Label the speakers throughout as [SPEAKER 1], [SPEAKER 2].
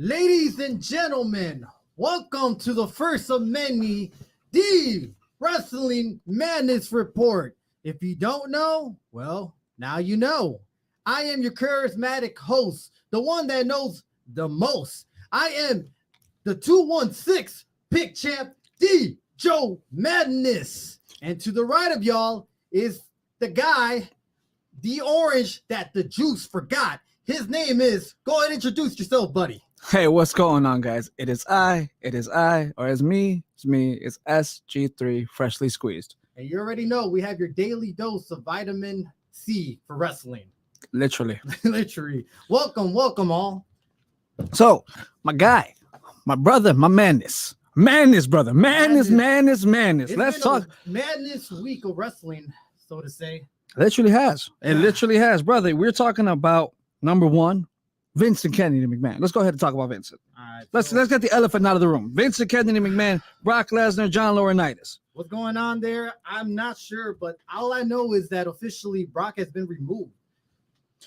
[SPEAKER 1] Ladies and gentlemen, welcome to the first of many The Wrestling Madness Report. If you don't know, well, now you know. I am your charismatic host, the one that knows the most. I am the 216 pick champ, D. Joe Madness. And to the right of y'all is the guy, the orange that the juice forgot. His name is, go ahead and introduce yourself, buddy.
[SPEAKER 2] Hey, what's going on, guys? It is I, or it's me, it's SG3, freshly squeezed.
[SPEAKER 1] And you already know we have your daily dose of vitamin C for wrestling.
[SPEAKER 2] Literally.
[SPEAKER 1] Literally. Welcome all.
[SPEAKER 2] So, my guy, my brother, my madness. Madness, brother. Madness. Let's talk.
[SPEAKER 1] Madness week of wrestling, so to say.
[SPEAKER 2] Literally has. It literally has, brother. We're talking about number one, Vincent Kennedy McMahon. Let's go ahead and talk about Vincent.
[SPEAKER 1] All right,
[SPEAKER 2] let's get the elephant out of the room. Vincent Kennedy McMahon, Brock Lesnar, John Laurinaitis.
[SPEAKER 1] What's going on there? I'm not sure, but all I know is that officially Brock has been removed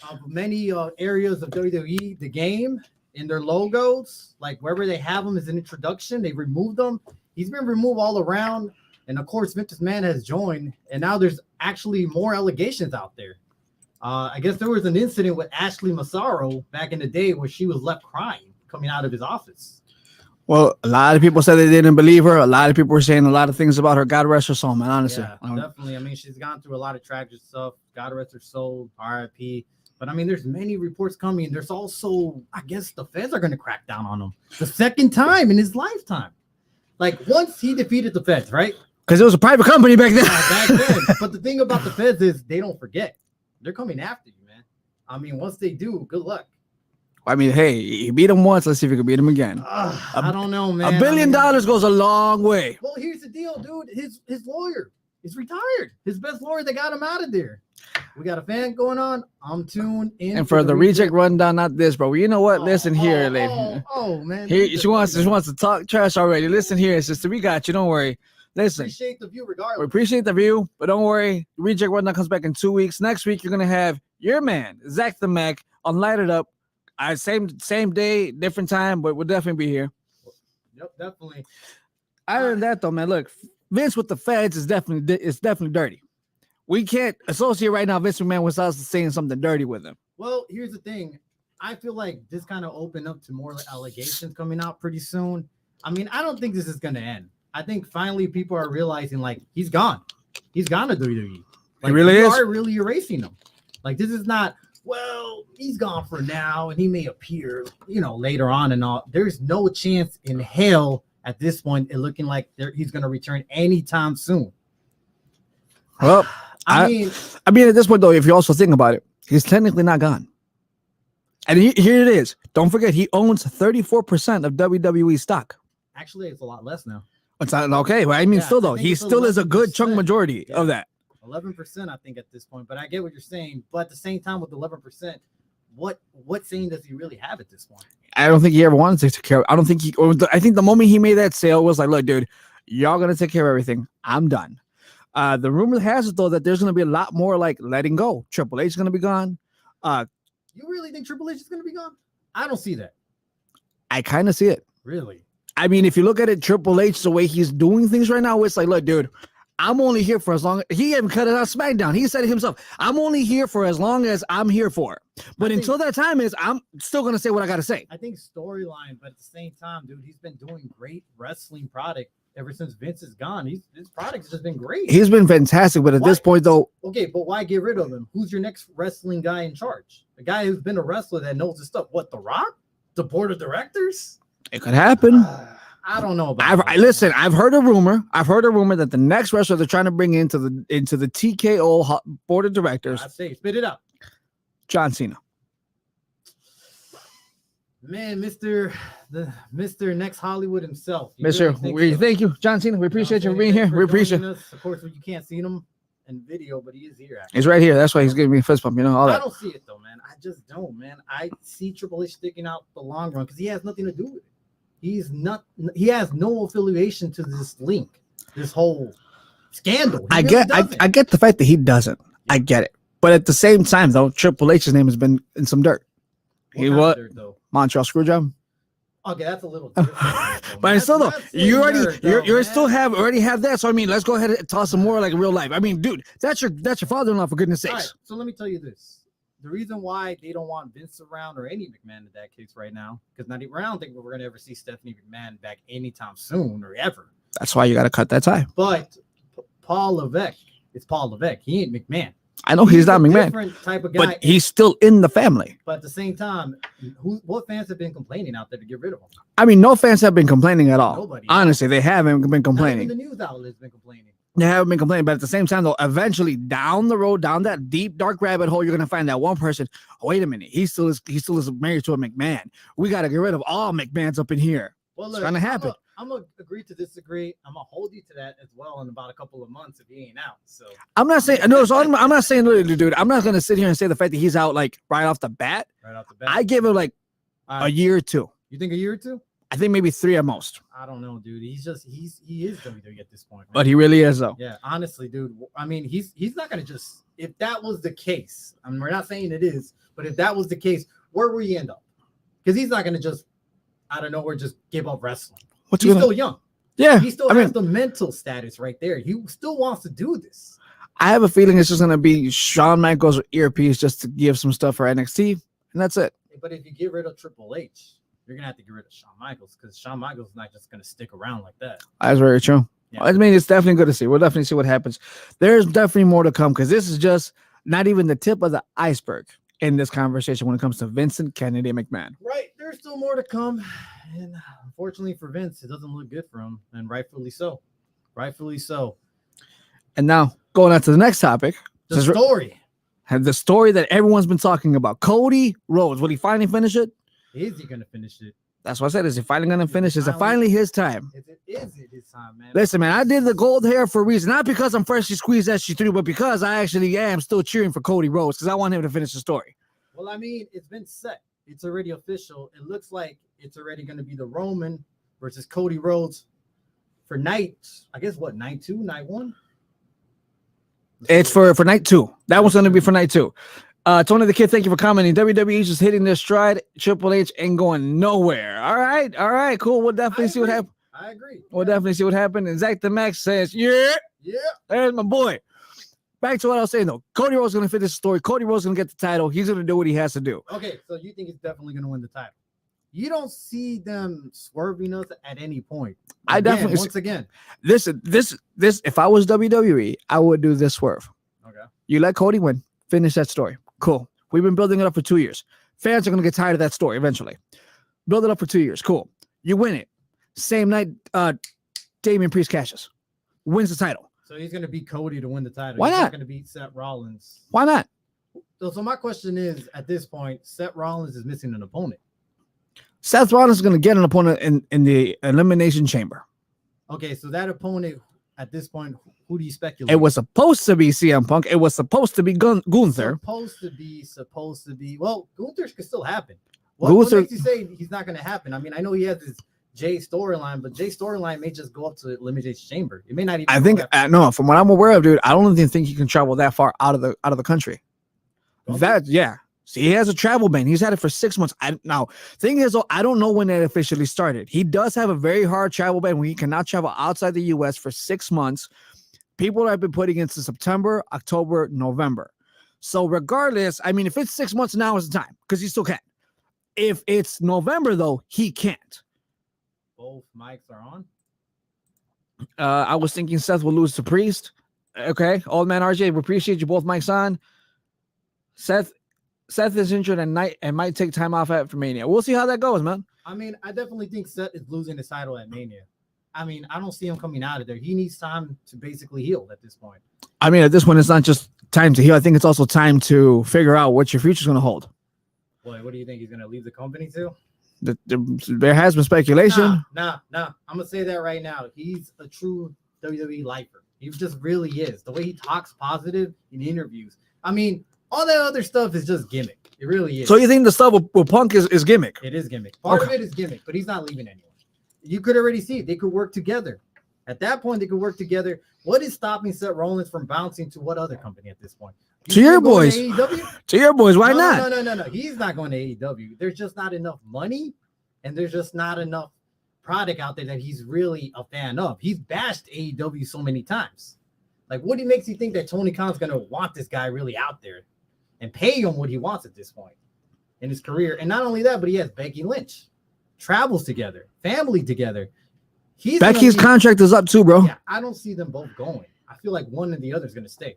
[SPEAKER 1] of many areas of WWE, the game, in their logos, like wherever they have them as an introduction, they removed them. He's been removed all around, and of course, Vince McMahon has joined, and now there's actually more allegations out there. I guess there was an incident with Ashley Massaro back in the day where she was left crying coming out of his office.
[SPEAKER 2] Well, a lot of people said they didn't believe her. A lot of people were saying a lot of things about her. God rest her soul, man, honestly.
[SPEAKER 1] Yeah, definitely. I mean, she's gone through a lot of tragic stuff. God rest her soul, RIP. But I mean, there's many reports coming. There's also, I guess the feds are going to crack down on him the second time in his lifetime. Like once he defeated the feds, right?
[SPEAKER 2] Because it was a private company back then.
[SPEAKER 1] Back then. But the thing about the feds is they don't forget. They're coming after you, man. I mean, once they do, good luck.
[SPEAKER 2] I mean, hey, you beat him once. Let's see if you can beat him again.
[SPEAKER 1] I don't know, man.
[SPEAKER 2] $1 billion goes a long way.
[SPEAKER 1] Well, here's the deal, dude. His lawyer is retired. His best lawyer that got him out of there. We got a fan going on. I'm tuned in.
[SPEAKER 2] And for the reject rundown, not this, bro. You know what? Listen here, lady.
[SPEAKER 1] Man.
[SPEAKER 2] She wants to talk trash already. Listen here, sister. We got you. Don't worry. Listen.
[SPEAKER 1] Appreciate the view regardless.
[SPEAKER 2] We appreciate the view, but don't worry. Reject rundown comes back in 2 weeks. Next week, you're gonna have your man, Zach the Mac, on Light It Up. Same day, different time, but we'll definitely be here.
[SPEAKER 1] Yep, definitely.
[SPEAKER 2] Other than that, though, man, look, Vince with the feds is definitely dirty. We can't associate right now Vince McMahon with us saying something dirty with him.
[SPEAKER 1] Well, here's the thing. I feel like this kind of opened up to more allegations coming out pretty soon. I mean, I don't think this is going to end. I think finally people are realizing, like, he's gone. He's gone to WWE. Like,
[SPEAKER 2] he really is.
[SPEAKER 1] Are really erasing him. Like, this is not, well, he's gone for now, and he may appear, later on and all. There's no chance in hell at this point it looking like he's going to return anytime soon.
[SPEAKER 2] Well, I mean, at this point, though, if you also think about it, he's technically not gone. And here it is. Don't forget, he owns 34% of WWE stock.
[SPEAKER 1] Actually, it's a lot less now.
[SPEAKER 2] It's not okay. Well, I mean, still, though, he still is a good chunk majority of that.
[SPEAKER 1] 11%, I think, at this point. But I get what you're saying. But at the same time, with 11%, what saying does he really have at this point?
[SPEAKER 2] I don't think he ever wanted to take care of. I think the moment he made that sale was like, look, dude, y'all gonna take care of everything. I'm done. The rumor has it though that there's gonna be a lot more like letting go. Triple H is gonna be gone.
[SPEAKER 1] You really think Triple H is gonna be gone? I don't see that.
[SPEAKER 2] I kind of see it.
[SPEAKER 1] Really?
[SPEAKER 2] I mean, if you look at it, Triple H, the way he's doing things right now, it's like, look, dude, I'm only here for as long. He even cut it on SmackDown. He said it himself. I'm only here for as long as I'm here for. But until that time is, I'm still gonna say what I gotta say.
[SPEAKER 1] I think storyline, but at the same time, dude, he's been doing great wrestling product ever since Vince is gone. His product's just been great.
[SPEAKER 2] He's been fantastic, but at this point, though,
[SPEAKER 1] okay, but why get rid of him? Who's your next wrestling guy in charge? A guy who's been a wrestler that knows his stuff. What, The Rock? The board of directors?
[SPEAKER 2] It could happen.
[SPEAKER 1] I don't know about
[SPEAKER 2] listen, I've heard a rumor that the next wrestler they're trying to bring into the TKO board of directors.
[SPEAKER 1] I say, spit it out.
[SPEAKER 2] John Cena.
[SPEAKER 1] Man, Mr. Next Hollywood himself.
[SPEAKER 2] Thank you, John Cena. We appreciate you for being here. We appreciate
[SPEAKER 1] us. Of course, you can't see him in video, but he is here. Actually.
[SPEAKER 2] He's right here. That's why he's giving me a fist bump. All that.
[SPEAKER 1] I don't see it though, man. I just don't, man. I see Triple H sticking out the long run because he has nothing to do with it. He has no affiliation to this link, this whole scandal.
[SPEAKER 2] I get the fact that he doesn't. I get it. But at the same time, though, Triple H's name has been in some dirt. Montreal Screwjob.
[SPEAKER 1] Okay, that's a little different.
[SPEAKER 2] But still though, you already have that. So I mean, let's go ahead and toss some more like real life. I mean, dude, that's your father-in-law, for goodness sakes.
[SPEAKER 1] All right, so let me tell you this. The reason why they don't want Vince around or any McMahon in that case right now, because I don't think we're gonna ever see Stephanie McMahon back anytime soon or ever.
[SPEAKER 2] That's why you got to cut that tie.
[SPEAKER 1] But Paul Levesque, it's Paul Levesque. He ain't McMahon.
[SPEAKER 2] I know he's not McMahon,
[SPEAKER 1] different type of guy,
[SPEAKER 2] but he's still in the family.
[SPEAKER 1] But at the same time, what fans have been complaining out there to get rid of him?
[SPEAKER 2] I mean, no fans have been complaining at all.
[SPEAKER 1] Nobody.
[SPEAKER 2] Honestly, they haven't been complaining.
[SPEAKER 1] Not even the news outlets been complaining.
[SPEAKER 2] They haven't been complaining, but at the same time, though, eventually down the road, down that deep dark rabbit hole, you're gonna find that one person. Oh, wait a minute, he still is married to a McMahon. We got to get rid of all McMahons up in here.
[SPEAKER 1] Well, look,
[SPEAKER 2] it's gonna happen.
[SPEAKER 1] I'm gonna agree to disagree. I'm gonna hold you to that as well in about a couple of months if he ain't out. So
[SPEAKER 2] I'm not saying no. So I'm not saying, dude. I'm not gonna sit here and say the fact that he's out like right off the bat.
[SPEAKER 1] Right off the bat,
[SPEAKER 2] I give him like a year or two.
[SPEAKER 1] You think a year or two?
[SPEAKER 2] I think maybe 3 at most.
[SPEAKER 1] I don't know, dude. He is WWE at this point. Man.
[SPEAKER 2] But he really is though.
[SPEAKER 1] Yeah, honestly, dude. I mean, he's not gonna just. If that was the case, I mean, we're not saying it is, but if that was the case, where would he end up? Because he's not gonna just out of nowhere just give up wrestling. He's still young.
[SPEAKER 2] Yeah,
[SPEAKER 1] he still has the mental status right there. He still wants to do this.
[SPEAKER 2] I have a feeling it's just gonna be Shawn Michaels with earpiece just to give some stuff for NXT, and that's it.
[SPEAKER 1] But if you get rid of Triple H, you're gonna have to get rid of Shawn Michaels because Shawn Michaels is not just gonna stick around like that.
[SPEAKER 2] That's very true. Yeah. I mean, it's definitely good to see. We'll definitely see what happens. There's definitely more to come because this is just not even the tip of the iceberg in this conversation when it comes to Vincent Kennedy McMahon.
[SPEAKER 1] Right. There's still more to come. And unfortunately for Vince, it doesn't look good for him. And rightfully so. Rightfully so.
[SPEAKER 2] And now going on to the next topic.
[SPEAKER 1] The story.
[SPEAKER 2] The story that everyone's been talking about. Cody Rhodes. Will he finally finish it?
[SPEAKER 1] Is he going to finish it?
[SPEAKER 2] That's what I said. Is he finally going to finish? Is it finally his time?
[SPEAKER 1] Is it his time, man?
[SPEAKER 2] Listen, man, I did the gold hair for a reason. Not because I'm freshly squeezed SG3, but because I actually am still cheering for Cody Rhodes because I want him to finish the story.
[SPEAKER 1] Well, I mean, it's been set. It's already official. It looks like it's already going to be the Roman versus Cody Rhodes for night. I guess what, night 2, night 1?
[SPEAKER 2] It's for night 2. That one's going to be for night 2. Tony the Kid, thank you for commenting. WWE just hitting their stride. Triple H ain't going nowhere. All right, cool. We'll definitely see what happens.
[SPEAKER 1] I agree.
[SPEAKER 2] We'll definitely see what happens. And Zach the Max says, yeah. There's my boy. Back to what I was saying though. Cody Rhodes is going to finish the story. Cody Rhodes is going to get the title. He's going to do what he has to do.
[SPEAKER 1] Okay, so you think he's definitely going to win the title? You don't see them swerving us at any point. Once again, this. If I was WWE, I would do this swerve. Okay.
[SPEAKER 2] You let Cody win. Finish that story. Cool. We've been building it up for 2 years. Fans are going to get tired of that story eventually. Build it up for 2 years. Cool. You win it. Same night, Damian Priest cashes. Wins the title.
[SPEAKER 1] So he's going to beat Cody to win the title.
[SPEAKER 2] Why
[SPEAKER 1] he's
[SPEAKER 2] not?
[SPEAKER 1] Not going to beat Seth Rollins.
[SPEAKER 2] Why not?
[SPEAKER 1] So my question is, at this point, Seth Rollins is missing an opponent.
[SPEAKER 2] Seth Rollins is going to get an opponent in the Elimination Chamber.
[SPEAKER 1] Okay, so that opponent, at this point, who do you speculate?
[SPEAKER 2] It was supposed to be CM Punk. It was supposed to be Gunther.
[SPEAKER 1] Supposed to be. Well, Gunther's could still happen. What makes you say he's not going to happen? I mean, I know he has his Jay storyline, but Jay storyline may just go up to Elimination Chamber. It may not even.
[SPEAKER 2] I think no. From what I'm aware of, dude, I don't even think he can travel that far out of the country. Yeah. See, he has a travel ban. He's had it for 6 months. Thing is, though, I don't know when that officially started. He does have a very hard travel ban where he cannot travel outside the U.S. for 6 months. People have been putting into September, October, November. So regardless, I mean, if it's 6 months now is the time because he still can. If it's November, though, he can't.
[SPEAKER 1] Both mics are on.
[SPEAKER 2] I was thinking Seth will lose to Priest. Okay, old man RJ, we appreciate you. Both mics on. Seth is injured and might take time off after Mania. We'll see how that goes, man.
[SPEAKER 1] I mean, I definitely think Seth is losing his title at Mania. I mean, I don't see him coming out of there. He needs time to basically heal at this point.
[SPEAKER 2] I mean, at this point, it's not just time to heal. I think it's also time to figure out what your future's going to hold.
[SPEAKER 1] Boy, what do you think he's going to leave the company to?
[SPEAKER 2] There has been speculation.
[SPEAKER 1] Nah. I'm going to say that right now. He's a true WWE lifer. He just really is. The way he talks positive in interviews. I mean, all that other stuff is just gimmick. It really is.
[SPEAKER 2] So you think the stuff with Punk is gimmick?
[SPEAKER 1] It is gimmick. Part of it is gimmick, but he's not leaving anyone. You could already see it. They could work together. At that point, they could work together. What is stopping Seth Rollins from bouncing to what other company at this point?
[SPEAKER 2] To your boys. To your boys. Why not?
[SPEAKER 1] No. He's not going to AEW. There's just not enough money and there's just not enough product out there that he's really a fan of. He's bashed AEW so many times. Like, what makes you think that Tony Khan's gonna want this guy really out there and pay him what he wants at this point in his career? And not only that, but he has Becky Lynch, travels together, family together.
[SPEAKER 2] Becky's contract is up too, bro.
[SPEAKER 1] Yeah, I don't see them both going. I feel like one or the other is gonna stay.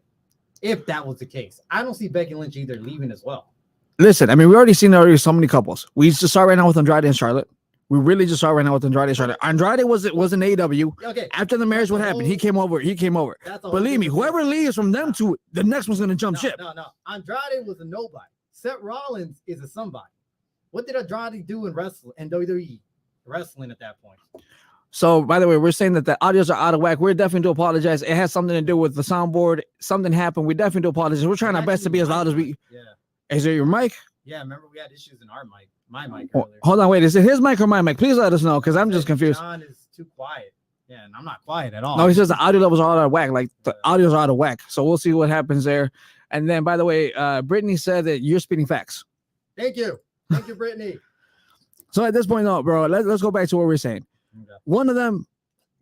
[SPEAKER 1] If that was the case, I don't see Becky Lynch either leaving as well.
[SPEAKER 2] Listen, I mean, we already seen so many couples. We just saw right now with Andrade and Charlotte. We really just saw right now with Andrade and Charlotte. Andrade was in AEW.
[SPEAKER 1] Okay.
[SPEAKER 2] After the marriage, what happened? He came over. Believe me, whoever leaves from them two, the next one's gonna jump ship.
[SPEAKER 1] No. Andrade was a nobody. Seth Rollins is a somebody. What did Andrade do in wrestling and WWE wrestling at that point?
[SPEAKER 2] So, by the way, we're saying that the audios are out of whack. We're definitely to apologize. It has something to do with the soundboard. Something happened. We definitely do apologize. We're trying our best to be as loud as we.
[SPEAKER 1] Yeah.
[SPEAKER 2] Is it your mic?
[SPEAKER 1] Yeah, remember we had issues in our mic. My mic
[SPEAKER 2] earlier. Hold on, wait. Is it his mic or my mic? Please let us know, because I'm just confused.
[SPEAKER 1] John is too quiet. Yeah, and I'm not quiet at all.
[SPEAKER 2] No, he says the audio levels are out of whack. Like, the audios are out of whack. So we'll see what happens there. And then, by the way, Brittany said that you're spitting facts.
[SPEAKER 1] Thank you, Brittany.
[SPEAKER 2] So at this point, though, bro, let's go back to what we're saying. Okay. One of them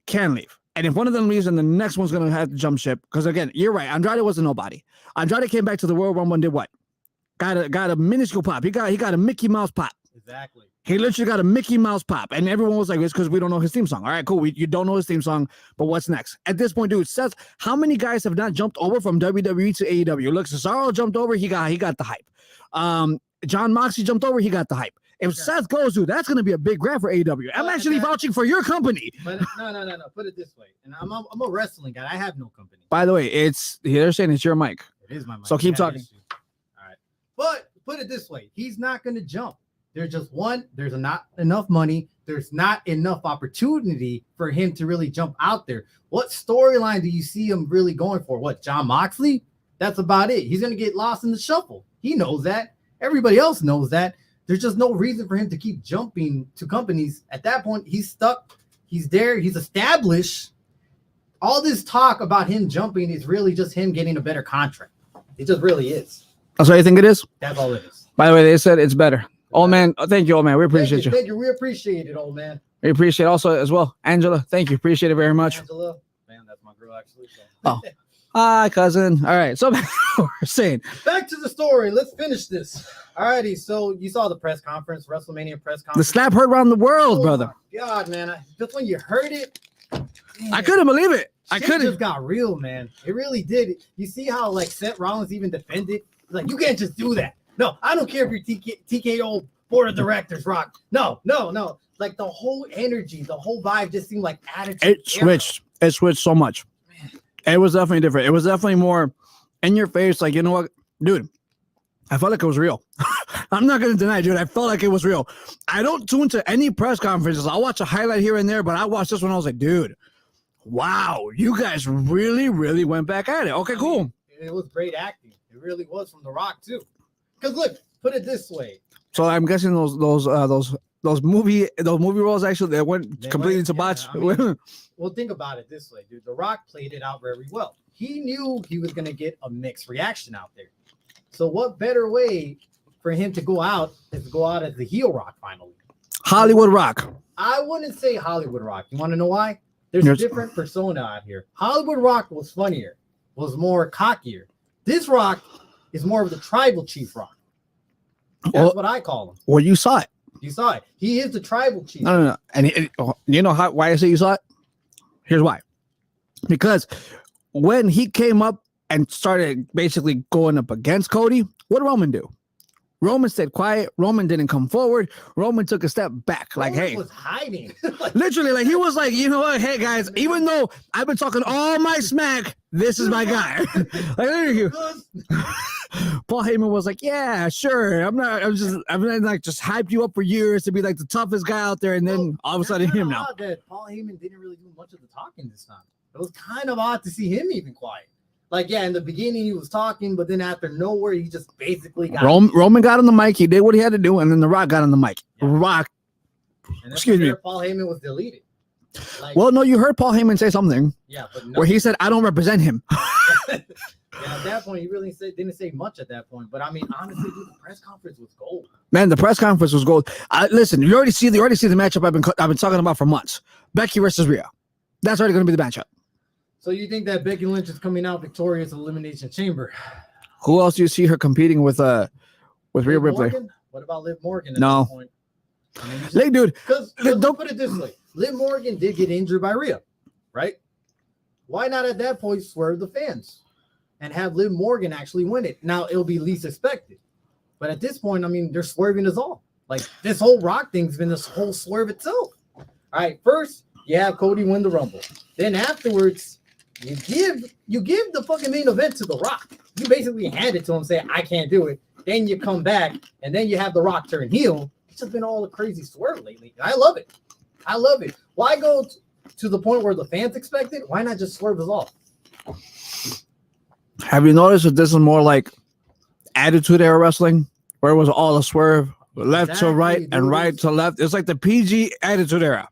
[SPEAKER 2] can leave. And if one of them leaves, then the next one's going to have to jump ship. Because, again, you're right. Andrade was a nobody. Andrade came back to the Royal Rumble and did what? Got a minuscule pop. He got a Mickey Mouse pop.
[SPEAKER 1] Exactly.
[SPEAKER 2] He literally got a Mickey Mouse pop. And everyone was like, it's because we don't know his theme song. All right, cool. You don't know his theme song. But what's next? At this point, dude, Seth, how many guys have not jumped over from WWE to AEW? Look, Cesaro jumped over. He got the hype. John Moxley jumped over. He got the hype. If Seth goes, dude, that's going to be a big grab for AEW. I'm actually vouching for your company.
[SPEAKER 1] But no. Put it this way. And I'm a wrestling guy. I have no company.
[SPEAKER 2] By the way, they're saying it's your mic.
[SPEAKER 1] It is my mic.
[SPEAKER 2] So keep talking.
[SPEAKER 1] All right. But put it this way. He's not going to jump. There's not enough money. There's not enough opportunity for him to really jump out there. What storyline do you see him really going for? What, John Moxley? That's about it. He's going to get lost in the shuffle. He knows that. Everybody else knows that. There's just no reason for him to keep jumping to companies. At that point, he's stuck. He's there. He's established. All this talk about him jumping is really just him getting a better contract. It just really is.
[SPEAKER 2] That's what you think it is?
[SPEAKER 1] That's all it is.
[SPEAKER 2] By the way, they said it's better. Old man, thank you, old man. We appreciate you.
[SPEAKER 1] Thank you. We appreciate it, old man.
[SPEAKER 2] We appreciate also as well. Angela, thank you. Appreciate it very much.
[SPEAKER 1] Angela, man, that's my girl actually. So.
[SPEAKER 2] Oh. Hi, cousin. All right. So back to what we're saying.
[SPEAKER 1] Back to the story. Let's finish this. All righty. So you saw the press conference, WrestleMania press conference.
[SPEAKER 2] The slap heard around the world, brother.
[SPEAKER 1] God, man. Just when you heard it,
[SPEAKER 2] man, I couldn't believe it. I couldn't.
[SPEAKER 1] It just got real, man. It really did. You see how like Seth Rollins even defended? Like, you can't just do that. No, I don't care if you're TKO board of directors, Rock. No. Like the whole energy, the whole vibe just seemed like attitude.
[SPEAKER 2] It switched. It switched so much. It was definitely different. It was definitely more in your face. Like, you know what, dude? I felt like it was real. I'm not going to deny, dude. I felt like it was real. I don't tune to any press conferences. I'll watch a highlight here and there, but I watched this one. I was like, dude, wow, you guys really, really went back at it. Okay, cool.
[SPEAKER 1] It was great acting. It really was from The Rock too. Because look, put it this way.
[SPEAKER 2] So I'm guessing those movie roles actually they went completely into botch.
[SPEAKER 1] I mean, well, think about it this way, dude. The Rock played it out very well. He knew he was going to get a mixed reaction out there. So what better way for him to go out is to go out as the heel Rock finally?
[SPEAKER 2] Hollywood Rock.
[SPEAKER 1] I wouldn't say Hollywood Rock. You want to know why? There's a different persona out here. Hollywood Rock was funnier, was more cockier. This Rock is more of the tribal chief Rock. That's what I call him.
[SPEAKER 2] Well, you saw it.
[SPEAKER 1] You saw it. He is the tribal chief.
[SPEAKER 2] No. And you know why I say you saw it? Here's why. Because when he came up and started basically going up against Cody, what did Roman do? Roman stayed quiet. Roman didn't come forward. Roman took a step back. Like,
[SPEAKER 1] Roman
[SPEAKER 2] hey,
[SPEAKER 1] was hiding.
[SPEAKER 2] Literally, like he was like, you know what? Hey guys, even though I've been talking all my smack, this is my guy. Like, there you go. Paul Heyman was like, yeah, sure. I'm not like just hyped you up for years to be like the toughest guy out there, and then all of a sudden him now.
[SPEAKER 1] That Paul Heyman didn't really do much of the talking this time. It was kind of odd to see him even quiet. Like, yeah, in the beginning he was talking, but then after nowhere, he just basically got
[SPEAKER 2] Roman got on the mic. He did what he had to do, and then The Rock got on the mic. Yeah. Rock, excuse me.
[SPEAKER 1] Paul Heyman was deleted.
[SPEAKER 2] Like, well, no, you heard Paul Heyman say something.
[SPEAKER 1] Yeah, but
[SPEAKER 2] where he said, "I don't represent him."
[SPEAKER 1] Yeah, at that point, he really didn't say much at that point. But I mean, honestly, dude, the press conference was gold.
[SPEAKER 2] Man, the press conference was gold. Listen, you already see the matchup I've been talking about for months. Becky versus Rhea. That's already going to be the matchup.
[SPEAKER 1] So you think that Becky Lynch is coming out victorious in Elimination Chamber?
[SPEAKER 2] Who else do you see her competing with Rhea Ripley?
[SPEAKER 1] Morgan? What about Liv Morgan at
[SPEAKER 2] No.
[SPEAKER 1] this point? I mean,
[SPEAKER 2] Hey, dude.
[SPEAKER 1] Because don't put it this way. Liv Morgan did get injured by Rhea, right? Why not at that point swerve the fans and have Liv Morgan actually win it? Now, it'll be least expected. But at this point, I mean, they're swerving us all. Like, this whole Rock thing's been this whole swerve itself. All right, first, you have Cody win the Rumble. Then afterwards, you give the fucking main event to The Rock. You basically hand it to him, say, I can't do it. Then you come back, and then you have The Rock turn heel. It's just been all a crazy swerve lately. I love it. I love it. Why go to the point where the fans expect it? Why not just swerve us off?
[SPEAKER 2] Have you noticed that this is more like Attitude Era wrestling, where it was all a swerve, left to right and right to left? It's like the PG Attitude Era.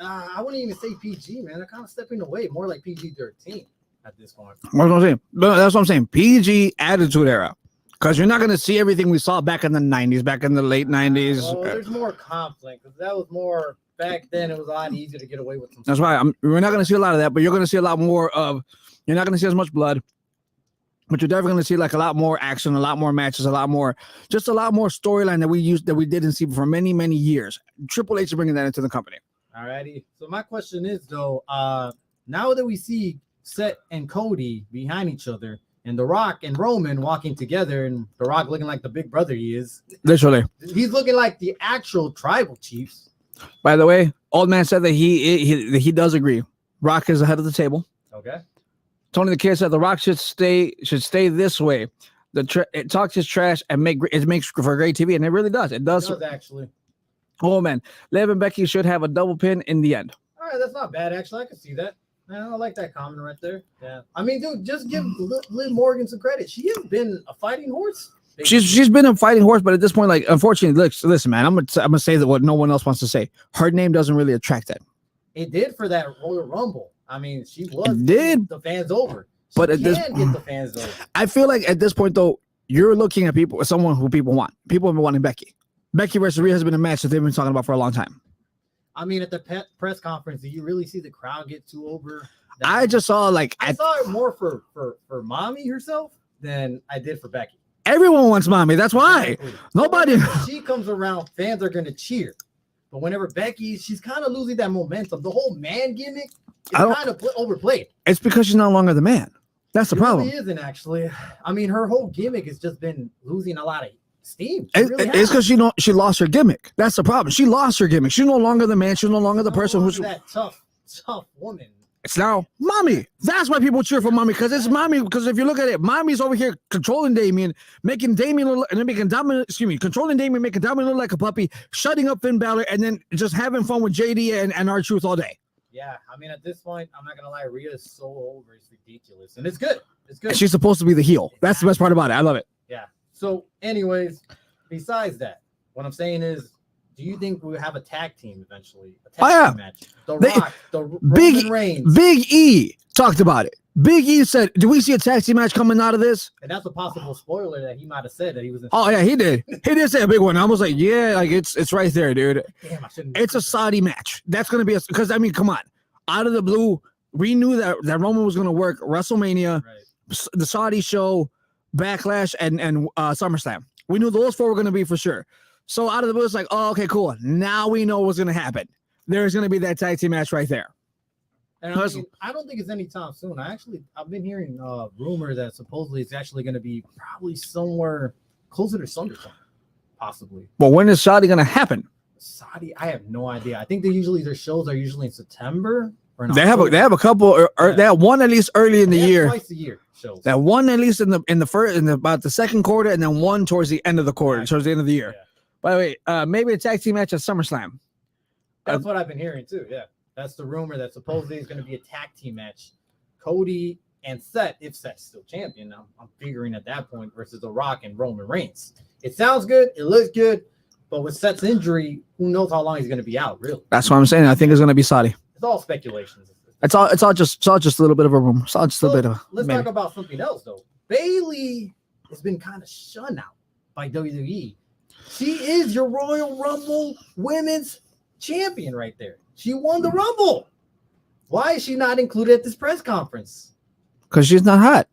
[SPEAKER 1] I wouldn't even say PG, man. They're kind of stepping away, more like PG-13 at this point.
[SPEAKER 2] That's what I'm saying. But that's what I'm saying. PG Attitude Era. Because you're not going to see everything we saw back in the 90s, back in the late 90s.
[SPEAKER 1] Oh, there's more conflict because that was more back then. It was a lot easier to get away with some.
[SPEAKER 2] That's right. We're not going to see a lot of that, but you're going to see a lot more of. You're not going to see as much blood, but you're definitely going to see like a lot more action, a lot more matches, a lot more storyline that we didn't see for many, many years. Triple H is bringing that into the company.
[SPEAKER 1] Alrighty. So my question is though, now that we see Seth and Cody behind each other, and The Rock and Roman walking together, and The Rock looking like the big brother he is.
[SPEAKER 2] Literally.
[SPEAKER 1] He's looking like the actual tribal chiefs.
[SPEAKER 2] By the way, Old Man said that he does agree. Rock is ahead of the table.
[SPEAKER 1] Okay.
[SPEAKER 2] Tony the Kid said The Rock should stay this way. It talks his trash and it makes for great TV, and it really does. It does
[SPEAKER 1] actually.
[SPEAKER 2] Oh, man. Liv and Becky should have a double pin in the end.
[SPEAKER 1] All right, that's not bad, actually. I can see that. Man, I like that comment right there. Yeah. I mean, dude, just give Liv Morgan some credit. She has been a fighting horse.
[SPEAKER 2] She's been a fighting horse, but at this point, like, unfortunately, listen, man, I'm gonna say that what no one else wants to say. Her name doesn't really attract that.
[SPEAKER 1] It did for that Royal Rumble. I mean, she was
[SPEAKER 2] did
[SPEAKER 1] the fans over.
[SPEAKER 2] But at
[SPEAKER 1] get
[SPEAKER 2] the
[SPEAKER 1] fans over.
[SPEAKER 2] I feel like at this point, though, you're looking at someone who people want. People have been wanting Becky. Becky versus Rhea has been a match that they've been talking about for a long time.
[SPEAKER 1] I mean, at the press conference, do you really see the crowd get too over?
[SPEAKER 2] I just saw
[SPEAKER 1] I saw it more for Mommy herself than I did for Becky.
[SPEAKER 2] Everyone wants Mommy. That's why.
[SPEAKER 1] Exactly.
[SPEAKER 2] Nobody.
[SPEAKER 1] When she comes around, fans are gonna cheer. But whenever Becky, she's kind of losing that momentum. The whole man gimmick is kind of overplayed.
[SPEAKER 2] It's because she's no longer the man. That's the problem.
[SPEAKER 1] Really isn't actually. I mean, her whole gimmick has just been losing a lot of steam.
[SPEAKER 2] It's because she lost her gimmick. That's the problem. She lost her gimmick. She's no longer the man. She's no longer the person who's
[SPEAKER 1] that tough woman.
[SPEAKER 2] It's now Mommy. That's why people cheer for Mommy, because it's Mommy. Because if you look at it, Mommy's over here controlling Damien, making Damien look, and then controlling Damien, making Damien look like a puppy, shutting up Finn Balor, and then just having fun with JD and R-Truth all day.
[SPEAKER 1] Yeah, I mean, at this point, I'm not gonna lie, Rhea is so over, it's ridiculous, and it's good. It's good.
[SPEAKER 2] And she's supposed to be the heel. That's the best part about it. I love it.
[SPEAKER 1] Yeah. So, anyways, besides that, what I'm saying is, do you think we'll have a tag team eventually? A tag team match. The Rock, Roman Reigns.
[SPEAKER 2] Big E talked about it. Big E said, "Do we see a tag team match coming out of this?"
[SPEAKER 1] And that's a possible spoiler that he might have said that he was in.
[SPEAKER 2] Oh yeah, he did. He did say a big one. I was like, yeah, like it's right there, dude.
[SPEAKER 1] Damn, I shouldn't.
[SPEAKER 2] It's a Saudi match. That's gonna be because I mean, come on, out of the blue, we knew that Roman was gonna work WrestleMania, the Saudi show, Backlash, and SummerSlam. We knew those four were gonna be for sure. So out of the blue, it's like, oh, okay, cool. Now we know what's gonna happen. There's gonna be that tag team match right there.
[SPEAKER 1] And I don't think it's anytime soon. I've been hearing rumor that supposedly it's actually going to be probably somewhere closer to SummerSlam, possibly.
[SPEAKER 2] But when is Saudi going to happen?
[SPEAKER 1] Saudi, I have no idea. I think their shows are usually in September. Or in
[SPEAKER 2] they have a couple. They have one at least early in the year.
[SPEAKER 1] Twice a year shows.
[SPEAKER 2] That one at least in about the second quarter, and then one towards the end of the quarter, towards the end of the year. Yeah. By the way, maybe a tag team match at SummerSlam.
[SPEAKER 1] That's what I've been hearing too. Yeah. That's the rumor that supposedly is going to be a tag team match. Cody and Seth, if Seth's still champion, I'm figuring at that point, versus The Rock and Roman Reigns. It sounds good. It looks good. But with Seth's injury, who knows how long he's going to be out, really.
[SPEAKER 2] That's what I'm saying. I think it's going to be Saudi.
[SPEAKER 1] It's all speculations.
[SPEAKER 2] It's all just a little bit of a rumor. It's all just a bit of
[SPEAKER 1] Let's talk about something else, though. Bailey has been kind of shunned out by WWE. She is your Royal Rumble Women's Champion right there. She won the Rumble. Why is she not included at this press conference?
[SPEAKER 2] Because she's not hot.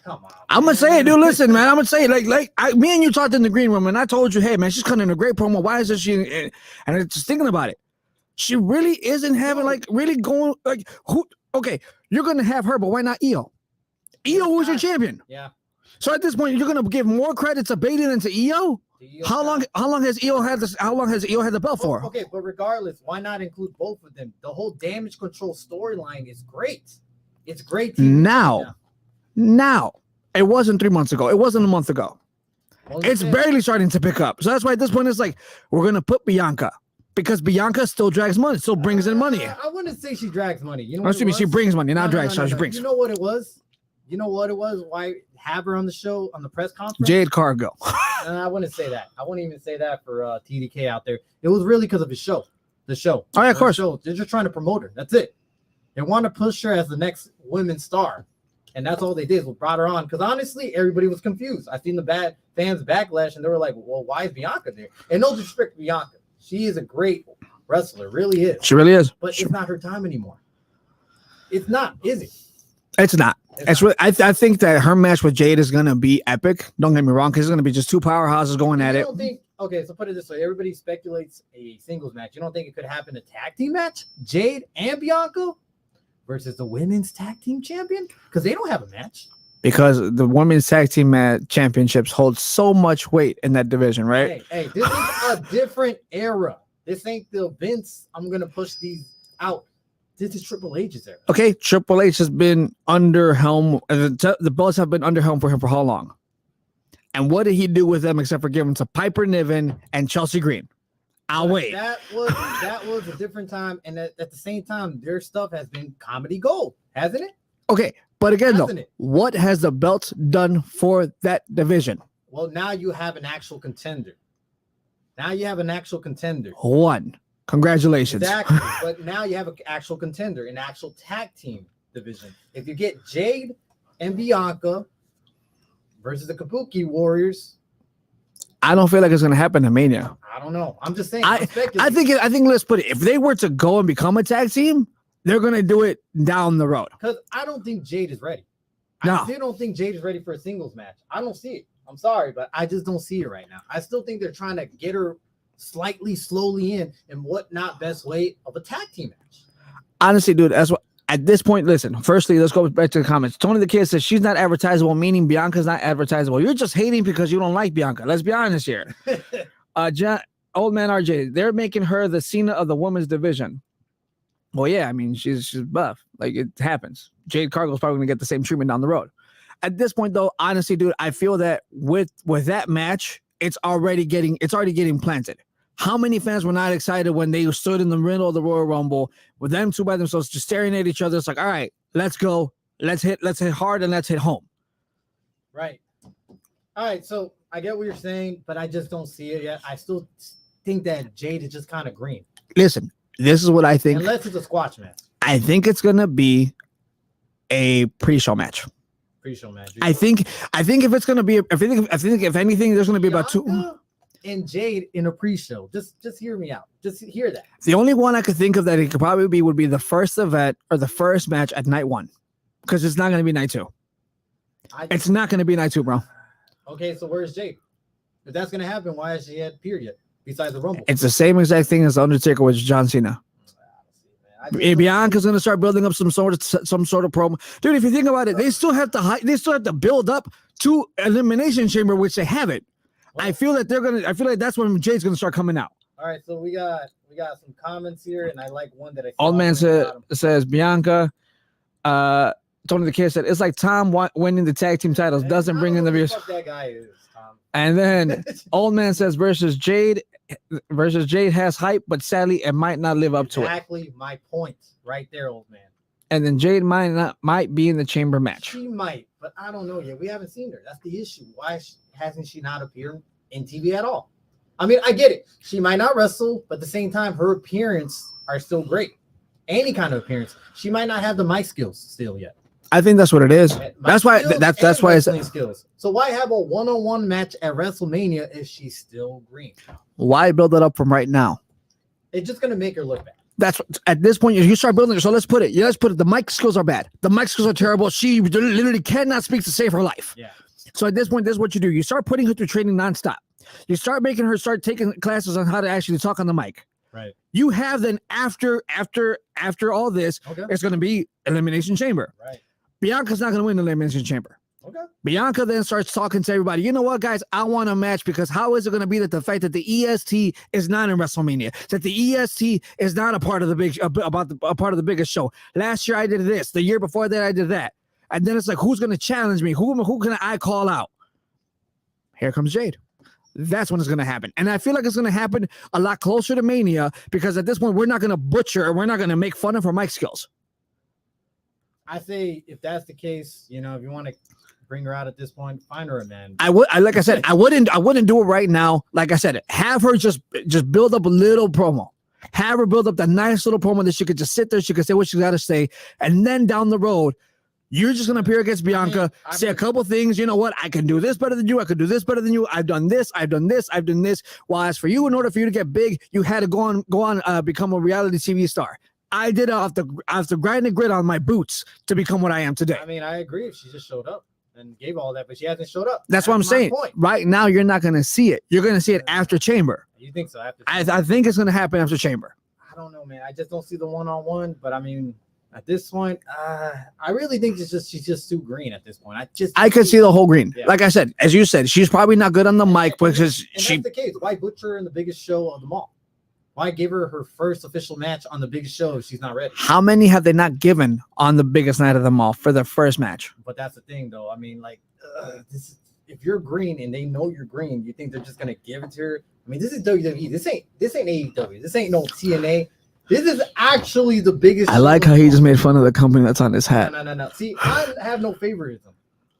[SPEAKER 1] Come on.
[SPEAKER 2] I'm gonna say it, dude. Listen, man. I'm gonna say it. Me and you talked in the green room, and I told you, hey, man, she's cutting a great promo. Why isn't she? And I'm just thinking about it. She really isn't having really going who? Okay, you're gonna have her, but why not Io? Io was your champion.
[SPEAKER 1] Yeah.
[SPEAKER 2] So at this point, you're gonna give more credit to Bailey than to Io. How long has Io had this? How long has Io had the belt for?
[SPEAKER 1] Okay, but regardless, why not include both of them? The whole Damage Control storyline is great. It's great.
[SPEAKER 2] Now, it wasn't 3 months ago. It wasn't a month ago. It's barely starting to pick up. So that's why at this point, it's like, we're going to put Bianca because Bianca still drags money, still brings in money.
[SPEAKER 1] I wouldn't say she drags money. You know,
[SPEAKER 2] she brings money, not drags. She brings.
[SPEAKER 1] You know what it was? Why have her on the show, on the press conference?
[SPEAKER 2] Jade Cargill.
[SPEAKER 1] I wouldn't say that. I wouldn't even say that for TDK out there. It was really because of his show. The show.
[SPEAKER 2] Oh, yeah, of course.
[SPEAKER 1] They're just trying to promote her. That's it. They want to push her as the next women's star. And that's all they did was brought her on. Because honestly, everybody was confused. I seen the fans backlash, and they were like, well, why is Bianca there? And no disrespect to Bianca. She is a great wrestler. Really is.
[SPEAKER 2] She really is.
[SPEAKER 1] But it's not her time anymore. It's not, is it?
[SPEAKER 2] It's not. It's really, I think that her match with Jade is going to be epic. Don't get me wrong, because it's going to be just two powerhouses going at it.
[SPEAKER 1] Okay, so put it this way. Everybody speculates a singles match. You don't think it could happen a tag team match? Jade and Bianca versus the women's tag team champion? Because they don't have a match. Because
[SPEAKER 2] the women's tag team championships hold so much weight in that division, right?
[SPEAKER 1] Hey, this is a different era. This ain't the Vince, I'm going to push these out. This is Triple H's era.
[SPEAKER 2] Okay, Triple H has been under helm. The belts have been under helm for him for how long? And what did he do with them except for giving them to Piper Niven and Chelsea Green? I'll wait.
[SPEAKER 1] That was a different time, and at the same time, their stuff has been comedy gold, hasn't it?
[SPEAKER 2] Okay, but again, what has the belts done for that division?
[SPEAKER 1] Well, now you have an actual contender.
[SPEAKER 2] One. Congratulations.
[SPEAKER 1] Exactly. But now you have an actual contender, an actual tag team division. If you get Jade and Bianca versus the Kabuki Warriors,
[SPEAKER 2] I don't feel like it's going to happen in Mania.
[SPEAKER 1] I don't know. I'm just saying.
[SPEAKER 2] I think let's put it. If they were to go and become a tag team, they're going to do it down the road.
[SPEAKER 1] Because I don't think Jade is ready.
[SPEAKER 2] No.
[SPEAKER 1] I still don't think Jade is ready for a singles match. I don't see it. I'm sorry, but I just don't see it right now. I still think they're trying to get her slowly in what not best way of a tag team match.
[SPEAKER 2] Honestly, dude, that's what at this point, listen, firstly, let's go back to the comments. Tony the Kid says she's not advertisable, meaning Bianca's not advertisable. You're just hating because you don't like Bianca. Let's be honest here. Old man RJ, they're making her the Cena of the women's division. Well, yeah, I mean, she's buff. Like, it happens. Jade Cargill's probably going to get the same treatment down the road. At this point, though, honestly, dude, I feel that with that match, it's already getting planted. How many fans were not excited when they stood in the middle of the Royal Rumble with them two by themselves, just staring at each other? It's like, all right, let's go. Let's hit hard and let's hit home.
[SPEAKER 1] Right. All right. So I get what you're saying, but I just don't see it yet. I still think that Jade is just kind of green.
[SPEAKER 2] Listen, this is what I think.
[SPEAKER 1] Unless it's a squash match.
[SPEAKER 2] I think it's going to be a pre-show match.
[SPEAKER 1] Pre-show match.
[SPEAKER 2] I think if it's going to be, I think if anything, there's going to be about two.
[SPEAKER 1] And Jade in a pre-show. Just hear me out. Just hear that.
[SPEAKER 2] The only one I could think of that it could probably be would be the first event or the first match at night one. Because it's not going to be night two. It's not going to be night two, bro.
[SPEAKER 1] Okay, so where's Jade? If that's going to happen, why has she had period besides the Rumble?
[SPEAKER 2] It's the same exact thing as the Undertaker with John Cena. Bianca's going to start building up some sort of promo. Dude, if you think about it, they still have to build up to Elimination Chamber, which they haven't. I feel like that's when Jade's gonna start coming out.
[SPEAKER 1] All right, so we got some comments here, and I like one that I saw.
[SPEAKER 2] Old man says Bianca. Tony the Kid said it's like Tom winning the tag team titles doesn't bring in the views.
[SPEAKER 1] That guy is Tom.
[SPEAKER 2] And then Old man says versus Jade has hype, but sadly it might not live up to it.
[SPEAKER 1] Exactly my point, right there, old man.
[SPEAKER 2] And then Jade might be in the chamber match.
[SPEAKER 1] She might, but I don't know yet. We haven't seen her. That's the issue. Why hasn't she not appeared in TV at all? I mean, I get it. She might not wrestle, but at the same time, her appearance are still great. Any kind of appearance. She might not have the mic skills still yet.
[SPEAKER 2] I think that's what it is. That's why. That's why it's
[SPEAKER 1] skills. So why have a one-on-one match at WrestleMania if she's still green?
[SPEAKER 2] Why build it up from right now?
[SPEAKER 1] It's just gonna make her look bad.
[SPEAKER 2] That's at this point you start building it. So let's put it. Yeah, let's put it. The mic skills are bad. The mic skills are terrible. She literally cannot speak to save her life.
[SPEAKER 1] Yeah.
[SPEAKER 2] So at this point, this is what you do. You start putting her through training nonstop. You start making her start taking classes on how to actually talk on the mic.
[SPEAKER 1] Right.
[SPEAKER 2] You have then after all this, it's going to be Elimination Chamber.
[SPEAKER 1] Right.
[SPEAKER 2] Bianca's not going to win the Elimination Chamber.
[SPEAKER 1] Okay.
[SPEAKER 2] Bianca then starts talking to everybody. You know what, guys? I want a match because how is it going to be that the fact that the EST is not in WrestleMania, that the EST is not a part of the big a part of the biggest show? Last year I did this. The year before that I did that. And then it's like, who's going to challenge me? Who can I call out? Here comes Jade. That's when it's going to happen. And I feel like it's going to happen a lot closer to Mania because at this point, we're not going to butcher or we're not going to make fun of her mic skills.
[SPEAKER 1] I say if that's the case, you know, if you want to bring her out at this point, find her a man.
[SPEAKER 2] Like I said, I wouldn't do it right now. Like I said, have her just build up a little promo. Have her build up that nice little promo that she could just sit there. She could say what she got to say. And then down the road, you're just going to appear against Bianca, say a couple things. You know what? I can do this better than you. I can do this better than you. I've done this. I've done this. I've done this. While as for you, in order for you to get big, you had to go on, become a reality TV star. I did it off the grind and grit on my boots to become what I am today.
[SPEAKER 1] I mean, I agree if she just showed up and gave all that, but she hasn't showed up.
[SPEAKER 2] That's what I'm saying.
[SPEAKER 1] Point.
[SPEAKER 2] Right now, you're not going to see it. You're going to see it after Chamber.
[SPEAKER 1] You think so? After
[SPEAKER 2] I think it's going to happen after Chamber.
[SPEAKER 1] I don't know, man. I just don't see the one-on-one, but I mean, at this point, I really think she's just too green at this point. I
[SPEAKER 2] could see the whole green. Yeah. Like I said, as you said, she's probably not good on the mic because
[SPEAKER 1] that's the case. Why butcher her in the biggest show of them all? Why give her first official match on the biggest show if she's not ready?
[SPEAKER 2] How many have they not given on the biggest night of them all for their first match?
[SPEAKER 1] But that's the thing, though. I mean, like, if you're green and they know you're green, you think they're just gonna give it to her? I mean, this is WWE. This ain't AEW. This ain't no TNA. This is actually the biggest.
[SPEAKER 2] I like how he just made fun of the company that's on his hat.
[SPEAKER 1] No. See, I have no favoritism.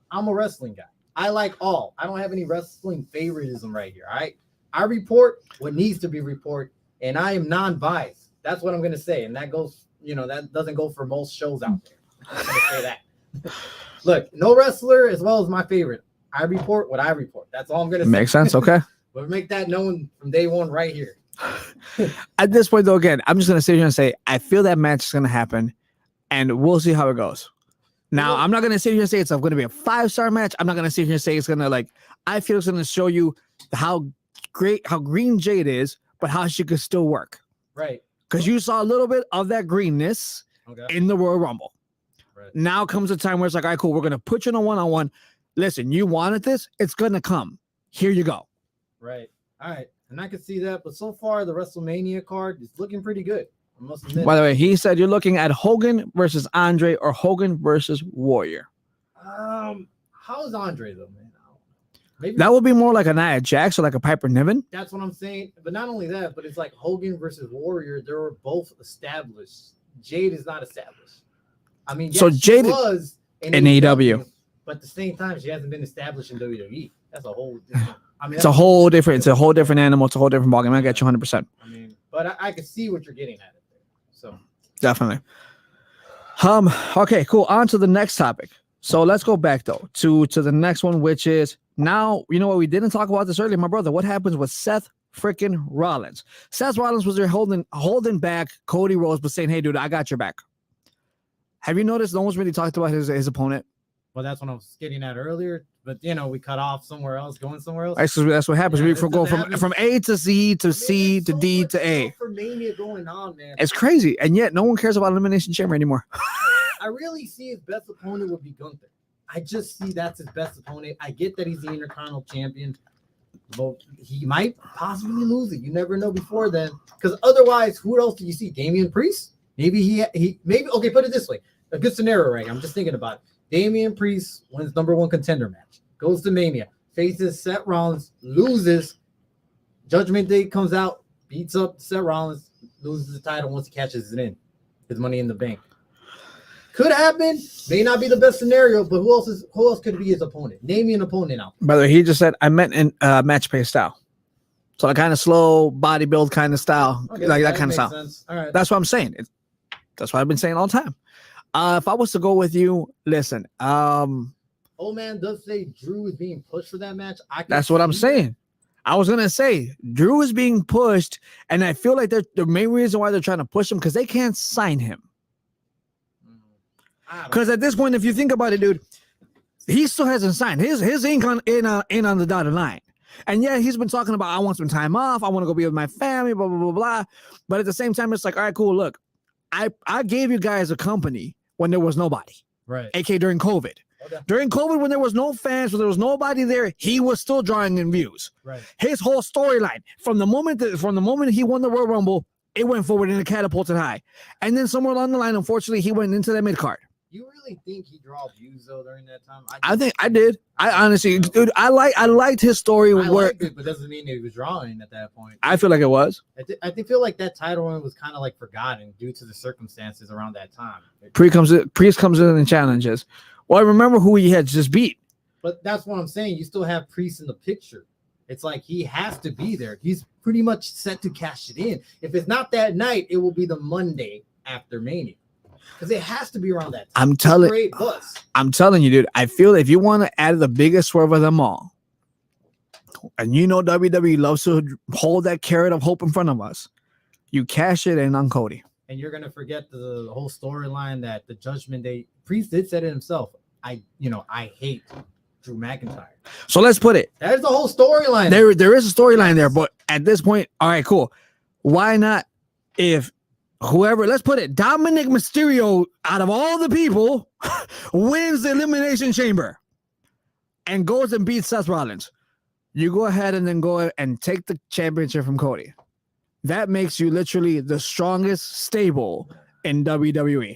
[SPEAKER 1] I'm a wrestling guy. I like all. I don't have any wrestling favoritism right here. All right. I report what needs to be reported, and I am non-biased. That's what I'm gonna say, and that goes. You know, that doesn't go for most shows out there. I'm gonna say that. Look, no wrestler as well as my favorite. I report what I report. That's all I'm gonna say.
[SPEAKER 2] Makes sense. Okay.
[SPEAKER 1] But make that known from day one, right here.
[SPEAKER 2] At this point, though, again, I'm just gonna sit here and say I feel that match is gonna happen, and we'll see how it goes. Now, I'm not gonna sit here and say it's going to be a 5-star match. I'm not gonna sit here and say it's gonna I feel it's gonna show you how green Jade is, but how she could still work.
[SPEAKER 1] Right.
[SPEAKER 2] Because you saw a little bit of that greenness in the Royal Rumble. Right. Now comes a time where it's like, all right, cool, we're gonna put you in a one-on-one. Listen, you wanted this, it's gonna come. Here you go.
[SPEAKER 1] Right. All right. And I can see that, but so far the WrestleMania card is looking pretty good. I must admit.
[SPEAKER 2] By the way, he said you're looking at Hogan versus Andre or Hogan versus Warrior.
[SPEAKER 1] How is Andre though, man?
[SPEAKER 2] Maybe that would be more like a Nia Jax or like a Piper Niven.
[SPEAKER 1] That's what I'm saying. But not only that, but it's like Hogan versus Warrior. They were both established. Jade is not established. I mean, yes, so Jade was in AEW, but at the same time, she hasn't been established in WWE. That's a whole different. I mean, it's a whole different
[SPEAKER 2] animal. It's a whole different ballgame. I get you 100%.
[SPEAKER 1] I mean, but I can see what you're getting at it there. So
[SPEAKER 2] definitely. Okay, cool. On to the next topic. So let's go back though to the next one, which is now, you know what, we didn't talk about this earlier, my brother. What happens with Seth freaking Rollins? Seth Rollins was there holding back Cody Rhodes, but saying, "Hey, dude, I got your back." Have you noticed no one's really talked about his opponent?
[SPEAKER 1] Well, that's what I was getting at earlier. But you know, we cut off somewhere else, going somewhere else.
[SPEAKER 2] That's what happens. We go from A to Z to C to D to A.
[SPEAKER 1] For Mania going on, man.
[SPEAKER 2] It's crazy, and yet no one cares about Elimination Chamber anymore.
[SPEAKER 1] I really see his best opponent would be Gunther. I just see that's his best opponent. I get that he's the Intercontinental Champion, but he might possibly lose it. You never know before then, because otherwise, who else do you see? Damian Priest? Maybe he maybe. Okay, put it this way: a good scenario, right? I'm just thinking about it. Damian Priest wins #1 contender match, goes to Mania, faces Seth Rollins, loses. Judgment Day comes out, beats up Seth Rollins, loses the title once he catches it in. His Money in the Bank. Could happen, may not be the best scenario, but who else could be his opponent? Name me an opponent out.
[SPEAKER 2] By the way, he just said I meant in match play style. So the kind of slow body build kind of style, okay, like that kind of style. All right. That's what I'm saying. That's what I've been saying all the time. If I was to go with you, listen.
[SPEAKER 1] Old man does say Drew is being pushed for that match.
[SPEAKER 2] That's what I'm saying. I was gonna say Drew is being pushed, and I feel like the main reason why they're trying to push him because they can't sign him. Because at this point, if you think about it, dude, he still hasn't signed. His ink on the dotted line. And yeah, he's been talking about I want some time off. I want to go be with my family, blah, blah, blah, blah. But at the same time, it's like, all right, cool. Look, I gave you guys a company when there was nobody.
[SPEAKER 1] Right.
[SPEAKER 2] AK during COVID. Okay. During COVID, when there was no fans, when there was nobody there, he was still drawing in views.
[SPEAKER 1] Right.
[SPEAKER 2] His whole storyline from the moment he won the Royal Rumble, it went forward and it catapulted high. And then somewhere along the line, unfortunately, he went into that mid card.
[SPEAKER 1] You really think he draw views though during that time?
[SPEAKER 2] I think I did. I honestly, dude, I liked his story.
[SPEAKER 1] I liked it, but doesn't mean he was drawing at that point.
[SPEAKER 2] I feel like it was.
[SPEAKER 1] I feel like that title run was kind of like forgotten due to the circumstances around that time.
[SPEAKER 2] Priest comes in and challenges. Well, I remember who he had just beat.
[SPEAKER 1] But that's what I'm saying. You still have Priest in the picture. It's like he has to be there. He's pretty much set to cash it in. If it's not that night, it will be the Monday after Mania. Because it has to be around that time.
[SPEAKER 2] I'm telling you, dude. I feel if you want to add the biggest swerve of them all, and you know WWE loves to hold that carrot of hope in front of us, you cash it in on Cody.
[SPEAKER 1] And you're gonna forget the whole storyline that the Judgment Day Priest did said it himself. I hate Drew McIntyre.
[SPEAKER 2] So let's put it.
[SPEAKER 1] There's the whole storyline.
[SPEAKER 2] There is a storyline there, but at this point, all right, cool. Why not? If whoever, let's put it, Dominic Mysterio, out of all the people, wins the Elimination Chamber and goes and beats Seth Rollins. You go ahead and then go and take the championship from Cody. That makes you literally the strongest stable in WWE.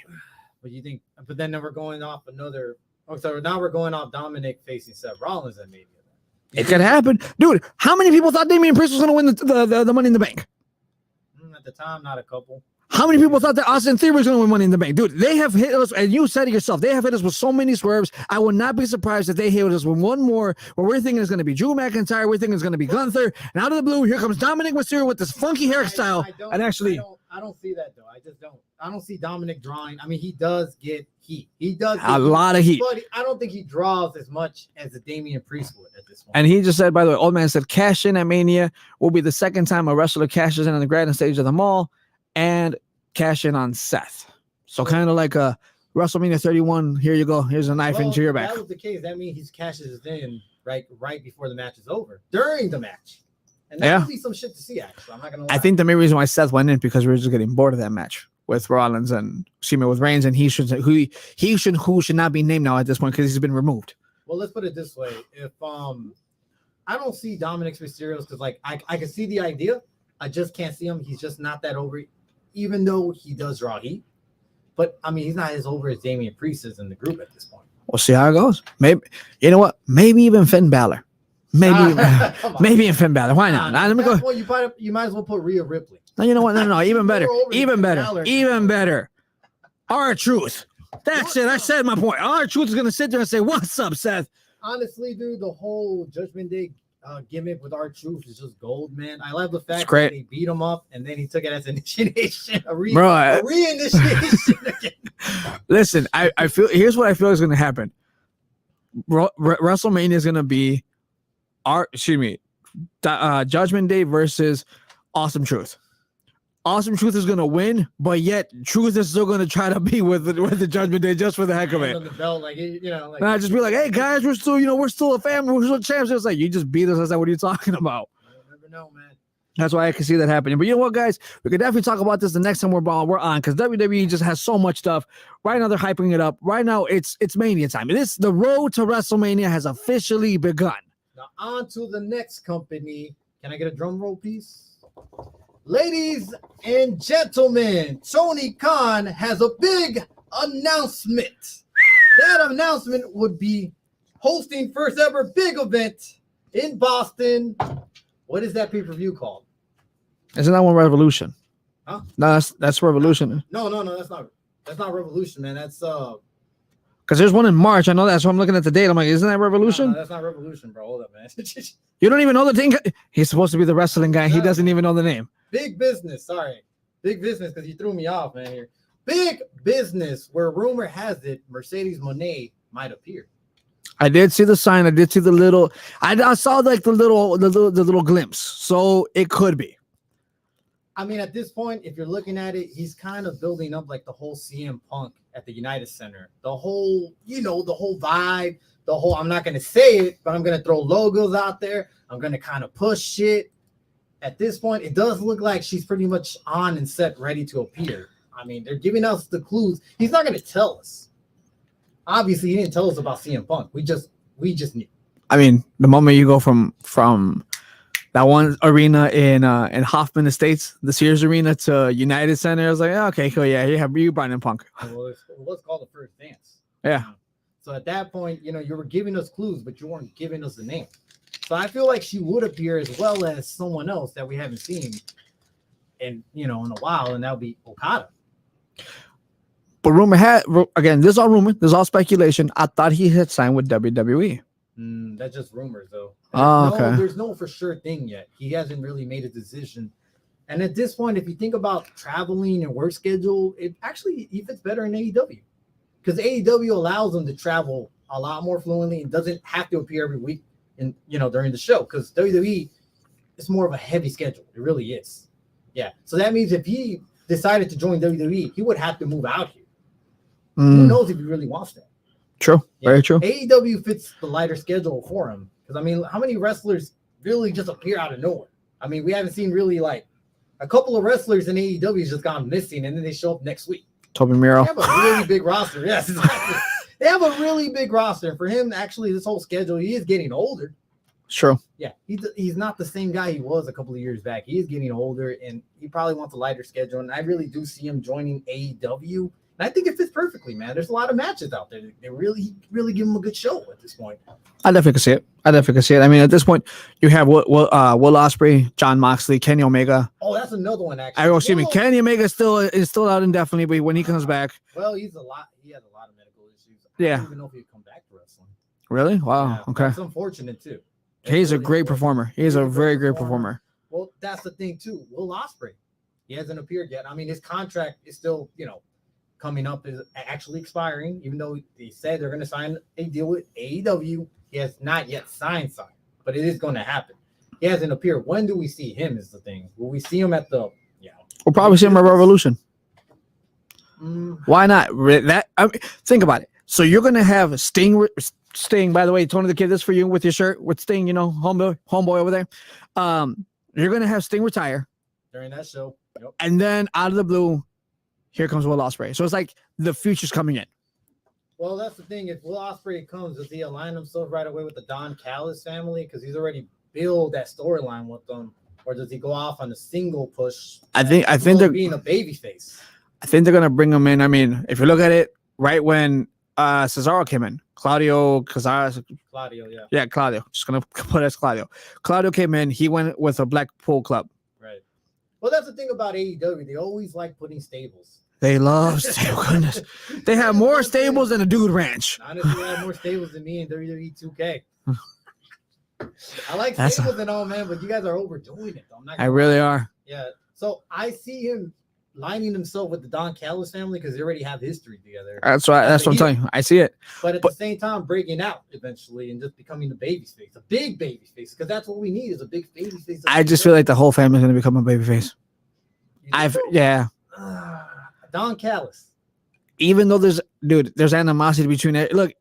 [SPEAKER 1] But then we're going off another. Oh, so now we're going off Dominic facing Seth Rollins and maybe.
[SPEAKER 2] It could happen. Dude, how many people thought Damian Priest was going to win the Money in the Bank?
[SPEAKER 1] At the time, not a couple.
[SPEAKER 2] How many people thought that Austin Theory was going to win Money in the Bank? Dude, they have hit us, and you said it yourself, they have hit us with so many swerves. I would not be surprised if they hit us with one more where we're thinking it's going to be Drew McIntyre, we're thinking it's going to be Gunther, and out of the blue, here comes Dominic Mysterio with this funky hairstyle.
[SPEAKER 1] I don't see that, though. I just don't. I don't see Dominic drawing. I mean, he does get heat. He does
[SPEAKER 2] get a lot of heat.
[SPEAKER 1] But I don't think he draws as much as the Damian Priest would at this point.
[SPEAKER 2] And he just said, by the way, Old Man said, cash in at Mania will be the second time a wrestler cashes in on the grandest stage of them all, and cash in on Seth. So kind of like a WrestleMania 31. Here you go. Here's a knife into your back.
[SPEAKER 1] If that was the case, that means he cashes in right before the match is over, during the match. And that would be some shit to see, actually. I'm not gonna lie.
[SPEAKER 2] I think the main reason why Seth went in because we were just getting bored of that match with Rollins and with Reigns, and he should not be named now at this point because he's been removed.
[SPEAKER 1] Well, let's put it this way: if I don't see Dominic Mysterio because like I can see the idea, I just can't see him. He's just not that over. Even though he does draw heat, but I mean, he's not as over as Damian Priest is in the group at this point.
[SPEAKER 2] We'll see how it goes. Maybe, you know what? Maybe even Finn Balor. Maybe in Finn Balor. Why not? Let me go.
[SPEAKER 1] Well, you might as well put Rhea Ripley.
[SPEAKER 2] No, you know what? No. Even better. Even better. R-Truth. That's it. I said my point. R-Truth is gonna sit there and say, "What's up, Seth?"
[SPEAKER 1] Honestly, dude, the whole Judgment Day gimmick with R-Truth is just gold, man. I love the fact that they beat him up and then he took it as initiation, a re-initiation again.
[SPEAKER 2] Listen, I feel here's what I feel is going to happen. WrestleMania is going to be Judgment Day versus Awesome Truth. Awesome Truth is going to win, but yet Truth is still going to try to be with the Judgment Day just for the heck of it.
[SPEAKER 1] On the belt, like
[SPEAKER 2] I just be like, hey guys, we're still a family, we're still champs. It's like, you just beat us. I said, what are you talking about?
[SPEAKER 1] I never know, man.
[SPEAKER 2] That's why I can see that happening. But you know what, guys? We could definitely talk about this the next time we're on because WWE just has so much stuff. Right now, they're hyping it up. Right now, it's Mania time. The road to WrestleMania has officially begun.
[SPEAKER 1] Now, on to the next company. Can I get a drum roll, please? Ladies and gentlemen, Tony Khan has a big announcement. That announcement would be hosting first ever big event in Boston. What is that pay-per-view called?
[SPEAKER 2] Isn't that one Revolution?
[SPEAKER 1] Huh?
[SPEAKER 2] No, that's Revolution.
[SPEAKER 1] No, that's not Revolution, man. That's
[SPEAKER 2] because there's one in March. I know that, so I'm looking at the date. I'm like, isn't that Revolution?
[SPEAKER 1] No, that's not Revolution, bro. Hold up, man.
[SPEAKER 2] You don't even know the thing. He's supposed to be the wrestling guy. He doesn't even know the name.
[SPEAKER 1] Big business. Sorry, big business because you threw me off, man. Here, big business where rumor has it Mercedes Moné might appear.
[SPEAKER 2] I did see the sign. I did see the little. I saw like the little glimpse. So it could be.
[SPEAKER 1] I mean, at this point, if you're looking at it, he's kind of building up like the whole CM Punk at the United Center. The whole, the whole vibe, the whole, I'm not going to say it, but I'm going to throw logos out there. I'm going to kind of push shit. At this point, it does look like she's pretty much on and set, ready to appear. I mean, they're giving us the clues. He's not going to tell us. Obviously, he didn't tell us about CM Punk. We just knew.
[SPEAKER 2] I mean, the moment you go from that one arena in Hoffman Estates, the Sears Arena, to United Center, I was like, oh, okay, cool, yeah, you brought in Punk.
[SPEAKER 1] Well, let's call the first dance.
[SPEAKER 2] Yeah.
[SPEAKER 1] So at that point, you were giving us clues, but you weren't giving us the name. So I feel like she would appear as well as someone else that we haven't seen in a while, and that would be Okada.
[SPEAKER 2] But rumor had, again, this is all rumor, this is all speculation. I thought he had signed with WWE.
[SPEAKER 1] That's just rumors, though.
[SPEAKER 2] Okay.
[SPEAKER 1] There's no for sure thing yet. He hasn't really made a decision. And at this point, if you think about traveling and work schedule, it actually he fits better in AEW, because AEW allows him to travel a lot more fluently and doesn't have to appear every week during the show, because WWE is more of a heavy schedule. It really is. Yeah. So that means if he decided to join WWE, he would have to move out here. Who knows if he really wants that?
[SPEAKER 2] True. Yeah. Very true.
[SPEAKER 1] AEW fits the lighter schedule for him. Because, I mean, how many wrestlers really just appear out of nowhere? I mean, we haven't seen really, like, a couple of wrestlers in AEW has just gone missing, and then they show up next week.
[SPEAKER 2] Toby Miro.
[SPEAKER 1] They have a really big roster. Yes, exactly. They have a really big roster. For him, actually, this whole schedule, he is getting older.
[SPEAKER 2] True.
[SPEAKER 1] Yeah, he's not the same guy he was a couple of years back. He is getting older, and he probably wants a lighter schedule, and I really do see him joining AEW. And I think it fits perfectly, man. There's a lot of matches out there. They really give him a good show at this point.
[SPEAKER 2] I definitely can see it. I mean, at this point, you have Will Ospreay, Jon Moxley, Kenny Omega.
[SPEAKER 1] Oh, that's another one, actually.
[SPEAKER 2] Excuse me. Kenny Omega is still out indefinitely, but when he comes back.
[SPEAKER 1] Well, he has a lot of medical issues.
[SPEAKER 2] Yeah.
[SPEAKER 1] I don't even know if he'd come back to wrestling.
[SPEAKER 2] Really? Wow. Yeah, okay.
[SPEAKER 1] It's unfortunate, too.
[SPEAKER 2] He's a great performer. He's a very great performer.
[SPEAKER 1] Well, that's the thing, too. Will Ospreay. He hasn't appeared yet. I mean, his contract is still, coming up, is actually expiring, even though they said they're going to sign a deal with AEW. He has not yet signed, but it is going to happen. He hasn't appeared. When do we see him is the thing. Will we see him at the,
[SPEAKER 2] We'll probably see him at Revolution. Why not? Think about it. So you're going to have Sting, by the way, Tony the Kid, this for you with your shirt, with Sting, homeboy over there. You're going to have Sting retire.
[SPEAKER 1] During that show. Yep.
[SPEAKER 2] And then out of the blue, here comes Will Ospreay. So it's like the future's coming in.
[SPEAKER 1] Well, that's the thing. If Will Ospreay comes, does he align himself right away with the Don Callis family? Because he's already built that storyline with them. Or does he go off on a single push? I think they're being a babyface.
[SPEAKER 2] I think they're gonna bring him in. I mean, if you look at it, right when Cesaro came in, Claudio, yeah. Yeah, Claudio. Just gonna put it as Claudio. Claudio came in, he went with a Blackpool club.
[SPEAKER 1] Right. Well, that's the thing about AEW. They always like putting stables.
[SPEAKER 2] They love stables. Goodness. They have more stables than a dude ranch.
[SPEAKER 1] Honestly, they have more stables than me in WWE 2K. I like stables and all, man, but you guys are overdoing it.
[SPEAKER 2] I really are.
[SPEAKER 1] Yeah. So I see him lining himself with the Don Callis family because they already have history together.
[SPEAKER 2] That's what I'm telling you. I see it.
[SPEAKER 1] But at the same time, breaking out eventually and just becoming a babyface, a big babyface, because that's what we need is a big babyface.
[SPEAKER 2] I just feel like the whole family's going to become a babyface. Yeah.
[SPEAKER 1] Don Callis.
[SPEAKER 2] Even though there's animosity between it. Look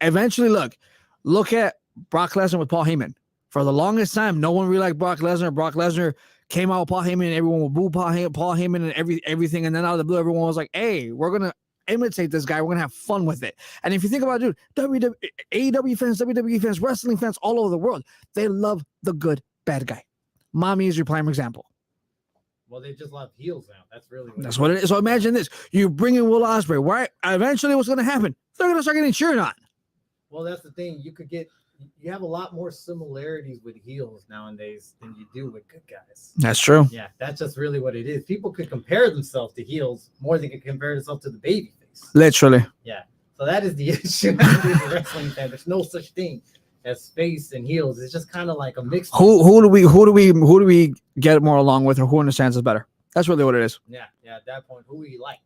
[SPEAKER 2] at Brock Lesnar with Paul Heyman. For the longest time, no one really liked Brock Lesnar. Brock Lesnar came out with Paul Heyman, and everyone would boo Paul Heyman and everything. And then out of the blue, everyone was like, "Hey, we're gonna imitate this guy. We're gonna have fun with it." And if you think about it, dude, AEW fans, WWE fans, wrestling fans all over the world, they love the good bad guy. Mommy is your prime example.
[SPEAKER 1] Well, they just love heels now. That's
[SPEAKER 2] what it is. So imagine this: you bring in Will Ospreay. Right? Eventually, what's going to happen? They're going to start getting cheered on.
[SPEAKER 1] Well, that's the thing. You have a lot more similarities with heels nowadays than you do with good guys.
[SPEAKER 2] That's true.
[SPEAKER 1] Yeah, that's just really what it is. People could compare themselves to heels more than they could compare themselves to the babyface.
[SPEAKER 2] Literally.
[SPEAKER 1] Yeah. So that is the issue as a wrestling fan. There's no such thing as face and heels. It's just kind of like a mix.
[SPEAKER 2] Who do we get more along with, or who understands us better? That's really what it is.
[SPEAKER 1] Yeah. At that point, who we like.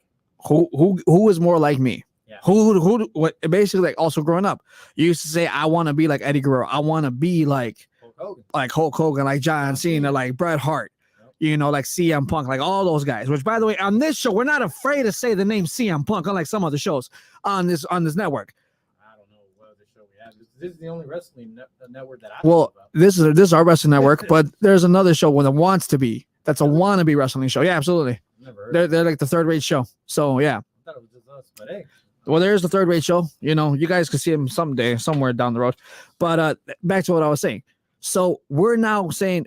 [SPEAKER 2] who was more like me?
[SPEAKER 1] Yeah.
[SPEAKER 2] Who what basically like also growing up, you used to say I want to be like Eddie Guerrero. I want to be like Hulk Hogan, like John Cena, like Bret Hart. You know, like CM Punk, like all those guys. Which, by the way, on this show, we're not afraid to say the name CM Punk, unlike some other shows on this network.
[SPEAKER 1] I don't know what other show we have. This is the only wrestling network that I
[SPEAKER 2] Well,
[SPEAKER 1] know about.
[SPEAKER 2] this is our wrestling network, but there's another show that wants to be. That's a wannabe wrestling show. Yeah, absolutely.
[SPEAKER 1] Never heard
[SPEAKER 2] They're like the third rate show. So yeah.
[SPEAKER 1] I thought it was just us, but hey.
[SPEAKER 2] Well, there's the third rate show. You know, you guys could see him someday, somewhere down the road. But back to what I was saying. So we're now saying,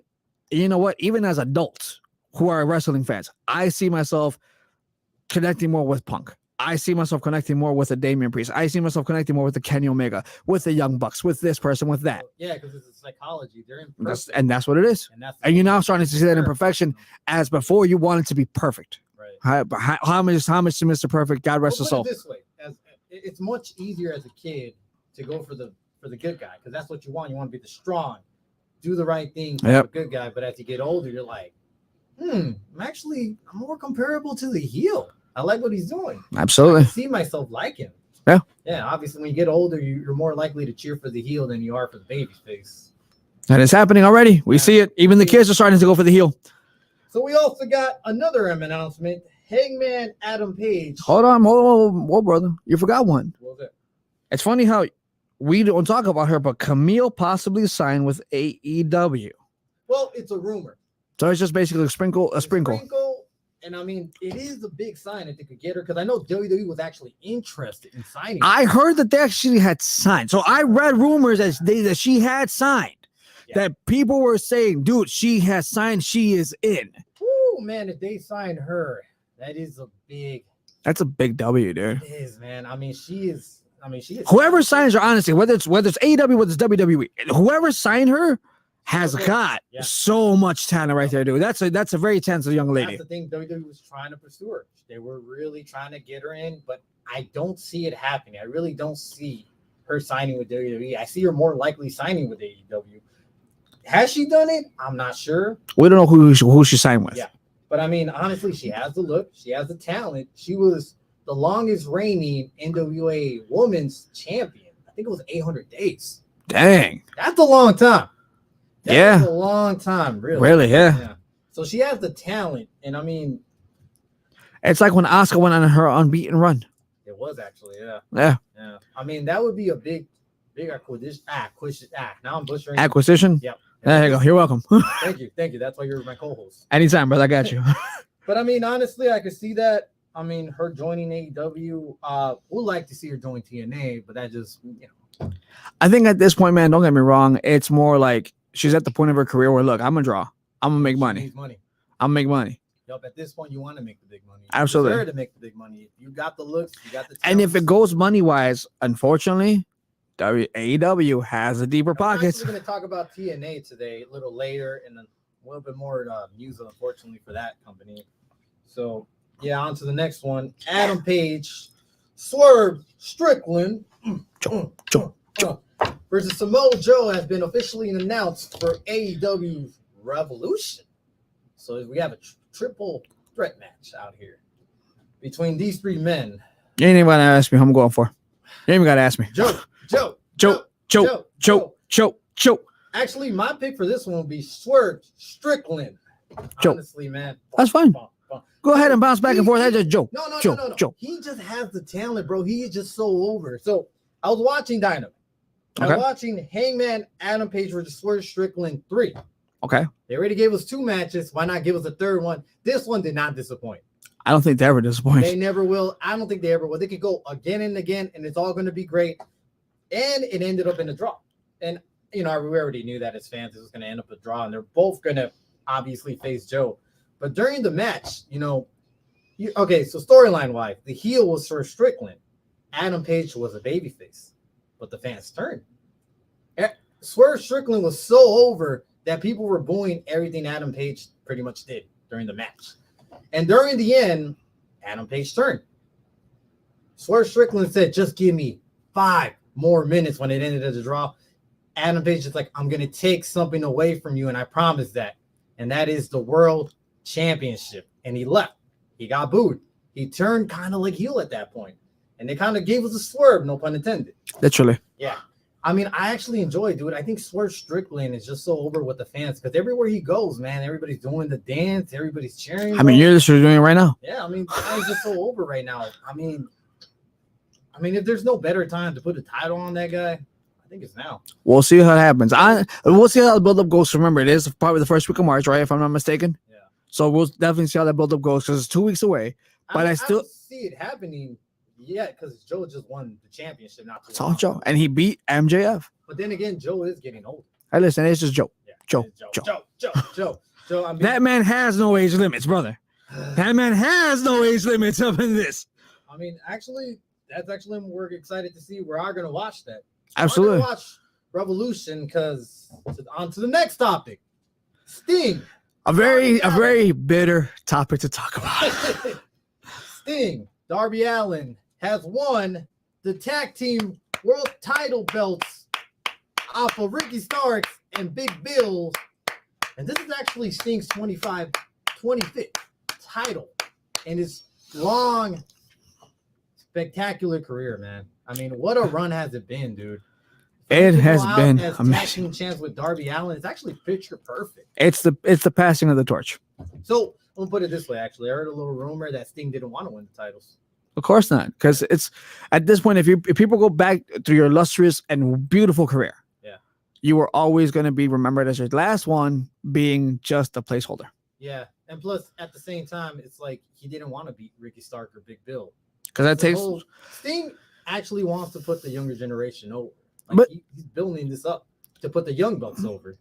[SPEAKER 2] you know what? Even as adults who are wrestling fans, I see myself connecting more with Punk. I see myself connecting more with the Damian Priest. I see myself connecting more with the Kenny Omega, with the Young Bucks, with this person, with that.
[SPEAKER 1] Yeah, because it's a psychology. They're in
[SPEAKER 2] That's what it is. And you're now starting to see that in perfection, as before you wanted to be perfect.
[SPEAKER 1] Right.
[SPEAKER 2] How much to Mr. Perfect? God rest his soul.
[SPEAKER 1] This way, it's much easier as a kid to go for the good guy, because that's what you want. You want to be the strong, do the right thing, the good guy. But as you get older, you're like, I'm more comparable to the heel. I like what he's doing.
[SPEAKER 2] Absolutely.
[SPEAKER 1] I see myself like him.
[SPEAKER 2] Yeah.
[SPEAKER 1] Yeah. Obviously, when you get older, you're more likely to cheer for the heel than you are for the baby face.
[SPEAKER 2] And it's happening already. We see it. Even the kids are starting to go for the heel.
[SPEAKER 1] So we also got another announcement. Hangman Adam Page.
[SPEAKER 2] Hold on, brother. You forgot one.
[SPEAKER 1] What was it?
[SPEAKER 2] It's funny how we don't talk about her, but Camille possibly signed with AEW.
[SPEAKER 1] Well, it's a rumor.
[SPEAKER 2] So it's just basically a sprinkle.
[SPEAKER 1] And I mean, it is a big sign that they could get her, because I know WWE was actually interested in signing her.
[SPEAKER 2] I heard that they actually had signed. So I read rumors that she had signed. Yeah. That people were saying, dude, she has signed. She is in.
[SPEAKER 1] Oh man, if they signed her, that's a big
[SPEAKER 2] W, dude.
[SPEAKER 1] It is, man. I mean, she is.
[SPEAKER 2] Whoever signs her, honestly, whether it's AEW, whether it's WWE, whoever signed her has got so much talent right there, dude. That's a very talented young lady.
[SPEAKER 1] That's the thing. WWE was trying to pursue her. They were really trying to get her in, but I don't see it happening. I really don't see her signing with WWE. I see her more likely signing with AEW. Has she done it? I'm not sure.
[SPEAKER 2] We don't know who she signed with.
[SPEAKER 1] Yeah, but I mean, honestly, she has the look. She has the talent. She was the longest reigning NWA Women's Champion. I think it was 800 days.
[SPEAKER 2] Dang,
[SPEAKER 1] that's a long time.
[SPEAKER 2] That's
[SPEAKER 1] a long time, really.
[SPEAKER 2] Really, yeah.
[SPEAKER 1] So she has the talent, and I mean,
[SPEAKER 2] it's like when Asuka went on her unbeaten run.
[SPEAKER 1] It was actually,
[SPEAKER 2] yeah.
[SPEAKER 1] I mean, that would be a big acquisition. Now I'm butchering.
[SPEAKER 2] Acquisition.
[SPEAKER 1] Yep.
[SPEAKER 2] There you go. You're welcome.
[SPEAKER 1] Thank you. That's why you're my co-host.
[SPEAKER 2] Anytime, brother. I got you.
[SPEAKER 1] But I mean, honestly, I could see that. I mean, her joining AEW. Would like to see her join TNA, but that just,
[SPEAKER 2] I think at this point, man, don't get me wrong. It's more like she's at the point of her career where, look, I'm gonna draw. I'm gonna make money.
[SPEAKER 1] Needs money.
[SPEAKER 2] I'm gonna make money.
[SPEAKER 1] Yup. At this point, you want to make the big money.
[SPEAKER 2] Absolutely.
[SPEAKER 1] You deserve to make the big money. If you got the looks, you got the talents.
[SPEAKER 2] And if it goes money wise, unfortunately, AEW has a deeper pockets.
[SPEAKER 1] We're going to talk about TNA today a little later, and a little bit more news, unfortunately, for that company. So, yeah, on to the next one. Adam Page, Swerve Strickland versus Samoa Joe has been officially announced for AEW's Revolution. So we have a triple threat match out here between these three men.
[SPEAKER 2] You ain't even got to ask me who I'm going for. You ain't even got to ask me. Joe.
[SPEAKER 1] Actually, my pick for this one would be Swerve Strickland. Honestly, man.
[SPEAKER 2] That's fine. Go ahead and bounce back and forth. That's just Joe.
[SPEAKER 1] No. He just has the talent, bro. He is just so over. So I was watching Dynamite. I was watching Hangman Adam Page versus Swerve Strickland 3.
[SPEAKER 2] Okay.
[SPEAKER 1] They already gave us 2 matches. Why not give us a third one? This one did not disappoint.
[SPEAKER 2] I don't think they ever disappoint.
[SPEAKER 1] They never will. I don't think they ever will. They could go again and again, and it's all going to be great. And it ended up in a draw. And, we already knew that as fans, it was going to end up a draw, and they're both going to obviously face Joe. But during the match, so storyline-wise, the heel was Swerve Strickland. Adam Page was a babyface, but the fans turned. Swerve Strickland was so over that people were booing everything Adam Page pretty much did during the match. And during the end, Adam Page turned. Swerve Strickland said, just give me 5 more minutes when it ended as a draw. Adam Page is like, I'm going to take something away from you, and I promise that. And that is the World Championship. And he left. He got booed. he turned kind of like heel at that point, and they kind of gave us a swerve, no pun intended.
[SPEAKER 2] Literally.
[SPEAKER 1] Yeah. I mean, I actually enjoy it, dude. I think Swerve Strickland is just so over with the fans because everywhere he goes, man, everybody's doing the dance, everybody's cheering.
[SPEAKER 2] I mean, you're literally doing it right now.
[SPEAKER 1] Yeah, I mean, the guy's just so over right now. I mean, if there's no better time to put a title on that guy, I think it's now.
[SPEAKER 2] We'll see how it happens. We'll see how the build-up goes. Remember, it is probably the first week of March, right? If I'm not mistaken.
[SPEAKER 1] Yeah.
[SPEAKER 2] So we'll definitely see how that build-up goes because it's 2 weeks away. But I still
[SPEAKER 1] don't see it happening yet because Joe just won the championship.
[SPEAKER 2] It's all Joe, and he beat MJF.
[SPEAKER 1] But then again, Joe is getting old.
[SPEAKER 2] Hey, listen, it's just Joe.
[SPEAKER 1] Yeah,
[SPEAKER 2] Joe.
[SPEAKER 1] I mean,
[SPEAKER 2] that man has no age limits, brother. That man has no age limits up in this.
[SPEAKER 1] I mean, actually, that's actually we're excited to see. We're all going to watch that.
[SPEAKER 2] Absolutely.
[SPEAKER 1] We're gonna watch Revolution because on to the next topic. Sting.
[SPEAKER 2] A very bitter topic to talk about.
[SPEAKER 1] Sting, Darby Allin has won the tag team world title belts off of Ricky Starks and Big Bill. And this is actually Sting's 25th title in his long, spectacular career, man. I mean, what a run has it been, dude?
[SPEAKER 2] It has been
[SPEAKER 1] amazing. Chance with Darby Allin. It's actually picture perfect.
[SPEAKER 2] It's the passing of the torch.
[SPEAKER 1] So I'm gonna put it this way. Actually, I heard a little rumor that Sting didn't want to win the titles.
[SPEAKER 2] Of course not, because it's at this point, if people go back to your illustrious and beautiful career,
[SPEAKER 1] yeah,
[SPEAKER 2] you were always going to be remembered as your last one, being just a placeholder.
[SPEAKER 1] Yeah, and plus at the same time, it's like he didn't want to beat Ricky Stark or Big Bill
[SPEAKER 2] because that takes
[SPEAKER 1] Sting actually wants to put the younger generation over. Like
[SPEAKER 2] but
[SPEAKER 1] he's building this up to put the young bucks over.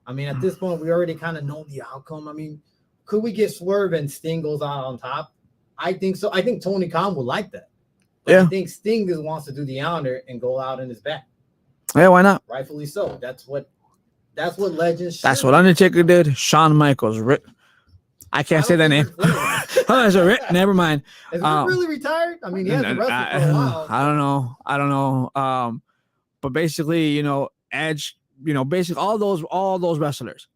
[SPEAKER 1] I mean, at this point, we already kind of know the outcome. I mean, could we get Swerve and Sting goes out on top? I think so. I think Tony Khan would like that. But
[SPEAKER 2] yeah.
[SPEAKER 1] I think Sting wants to do the honor and go out in his back.
[SPEAKER 2] Yeah, why not?
[SPEAKER 1] Rightfully so. That's what legends.
[SPEAKER 2] That's what Undertaker did. Shawn Michaels. I can't say that name. Never mind.
[SPEAKER 1] Is he really retired? I mean, he hasn't wrestled for a while.
[SPEAKER 2] I don't know. But basically, Edge. Basically all those wrestlers.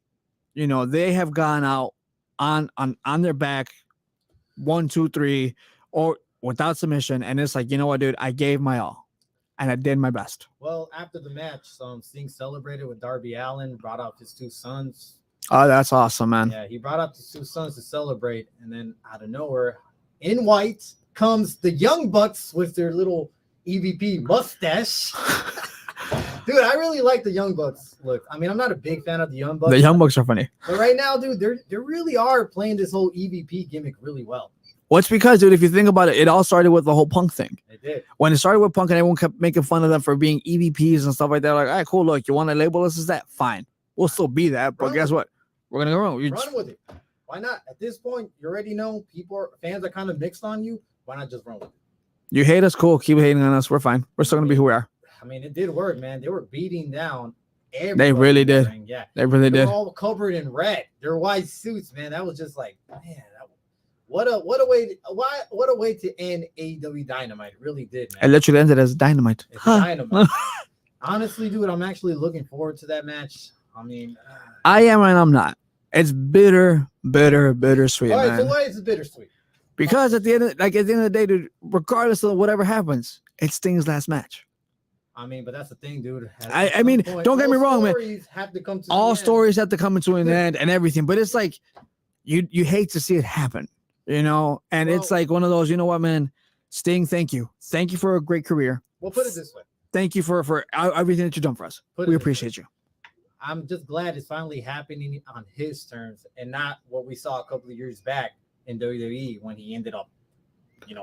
[SPEAKER 2] They have gone out on their back. 1, 2, 3, or without submission, and it's like, you know what, dude, I gave my all, and I did my best.
[SPEAKER 1] Well, after the match, Sting celebrated with Darby Allin, brought out his 2 sons.
[SPEAKER 2] Oh, that's awesome, man.
[SPEAKER 1] Yeah, he brought out his 2 sons to celebrate, and then out of nowhere, in white, comes the Young Bucks with their little EVP mustache. Dude, I really like the Young Bucks look. I mean, I'm not a big fan of the Young Bucks.
[SPEAKER 2] The Young Bucks are funny.
[SPEAKER 1] But right now, dude, they really are playing this whole EVP gimmick really well.
[SPEAKER 2] Well, it's because, dude, if you think about it, it all started with the whole Punk thing.
[SPEAKER 1] It did.
[SPEAKER 2] When it started with Punk and everyone kept making fun of them for being EVPs and stuff like that, like, all right, cool, look, you want to label us as that? Fine. We'll still be that, but guess what? We're going to go wrong.
[SPEAKER 1] Run with it. Why not? At this point, you already know fans are kind of mixed on you. Why not just run with it?
[SPEAKER 2] You hate us, cool. Keep hating on us. We're fine. We're still going to be who we are.
[SPEAKER 1] I mean, it did work, man. They were beating down everybody.
[SPEAKER 2] They really did.
[SPEAKER 1] Yeah.
[SPEAKER 2] They really did.
[SPEAKER 1] They were all covered in red. Their white suits, man. That was just like, man, what a way to end AEW Dynamite. It really did, man.
[SPEAKER 2] It literally ended as Dynamite.
[SPEAKER 1] It's Dynamite. Honestly, dude, I'm actually looking forward to that match. I mean,
[SPEAKER 2] I am and I'm not. It's bittersweet,
[SPEAKER 1] all right,
[SPEAKER 2] man.
[SPEAKER 1] so why is it bittersweet?
[SPEAKER 2] Because at the end of the day, dude, regardless of whatever happens, it's Sting's last match.
[SPEAKER 1] I mean, but that's the thing, dude.
[SPEAKER 2] I mean, don't get me wrong, man. All stories have to come to an end and everything, but it's like you hate to see it happen, and it's like one of those. You know what, man? Sting, thank you for a great career.
[SPEAKER 1] We'll put it this way.
[SPEAKER 2] Thank you for everything that you've done for us. We appreciate you.
[SPEAKER 1] I'm just glad it's finally happening on his terms and not what we saw a couple of years back in WWE when he ended up,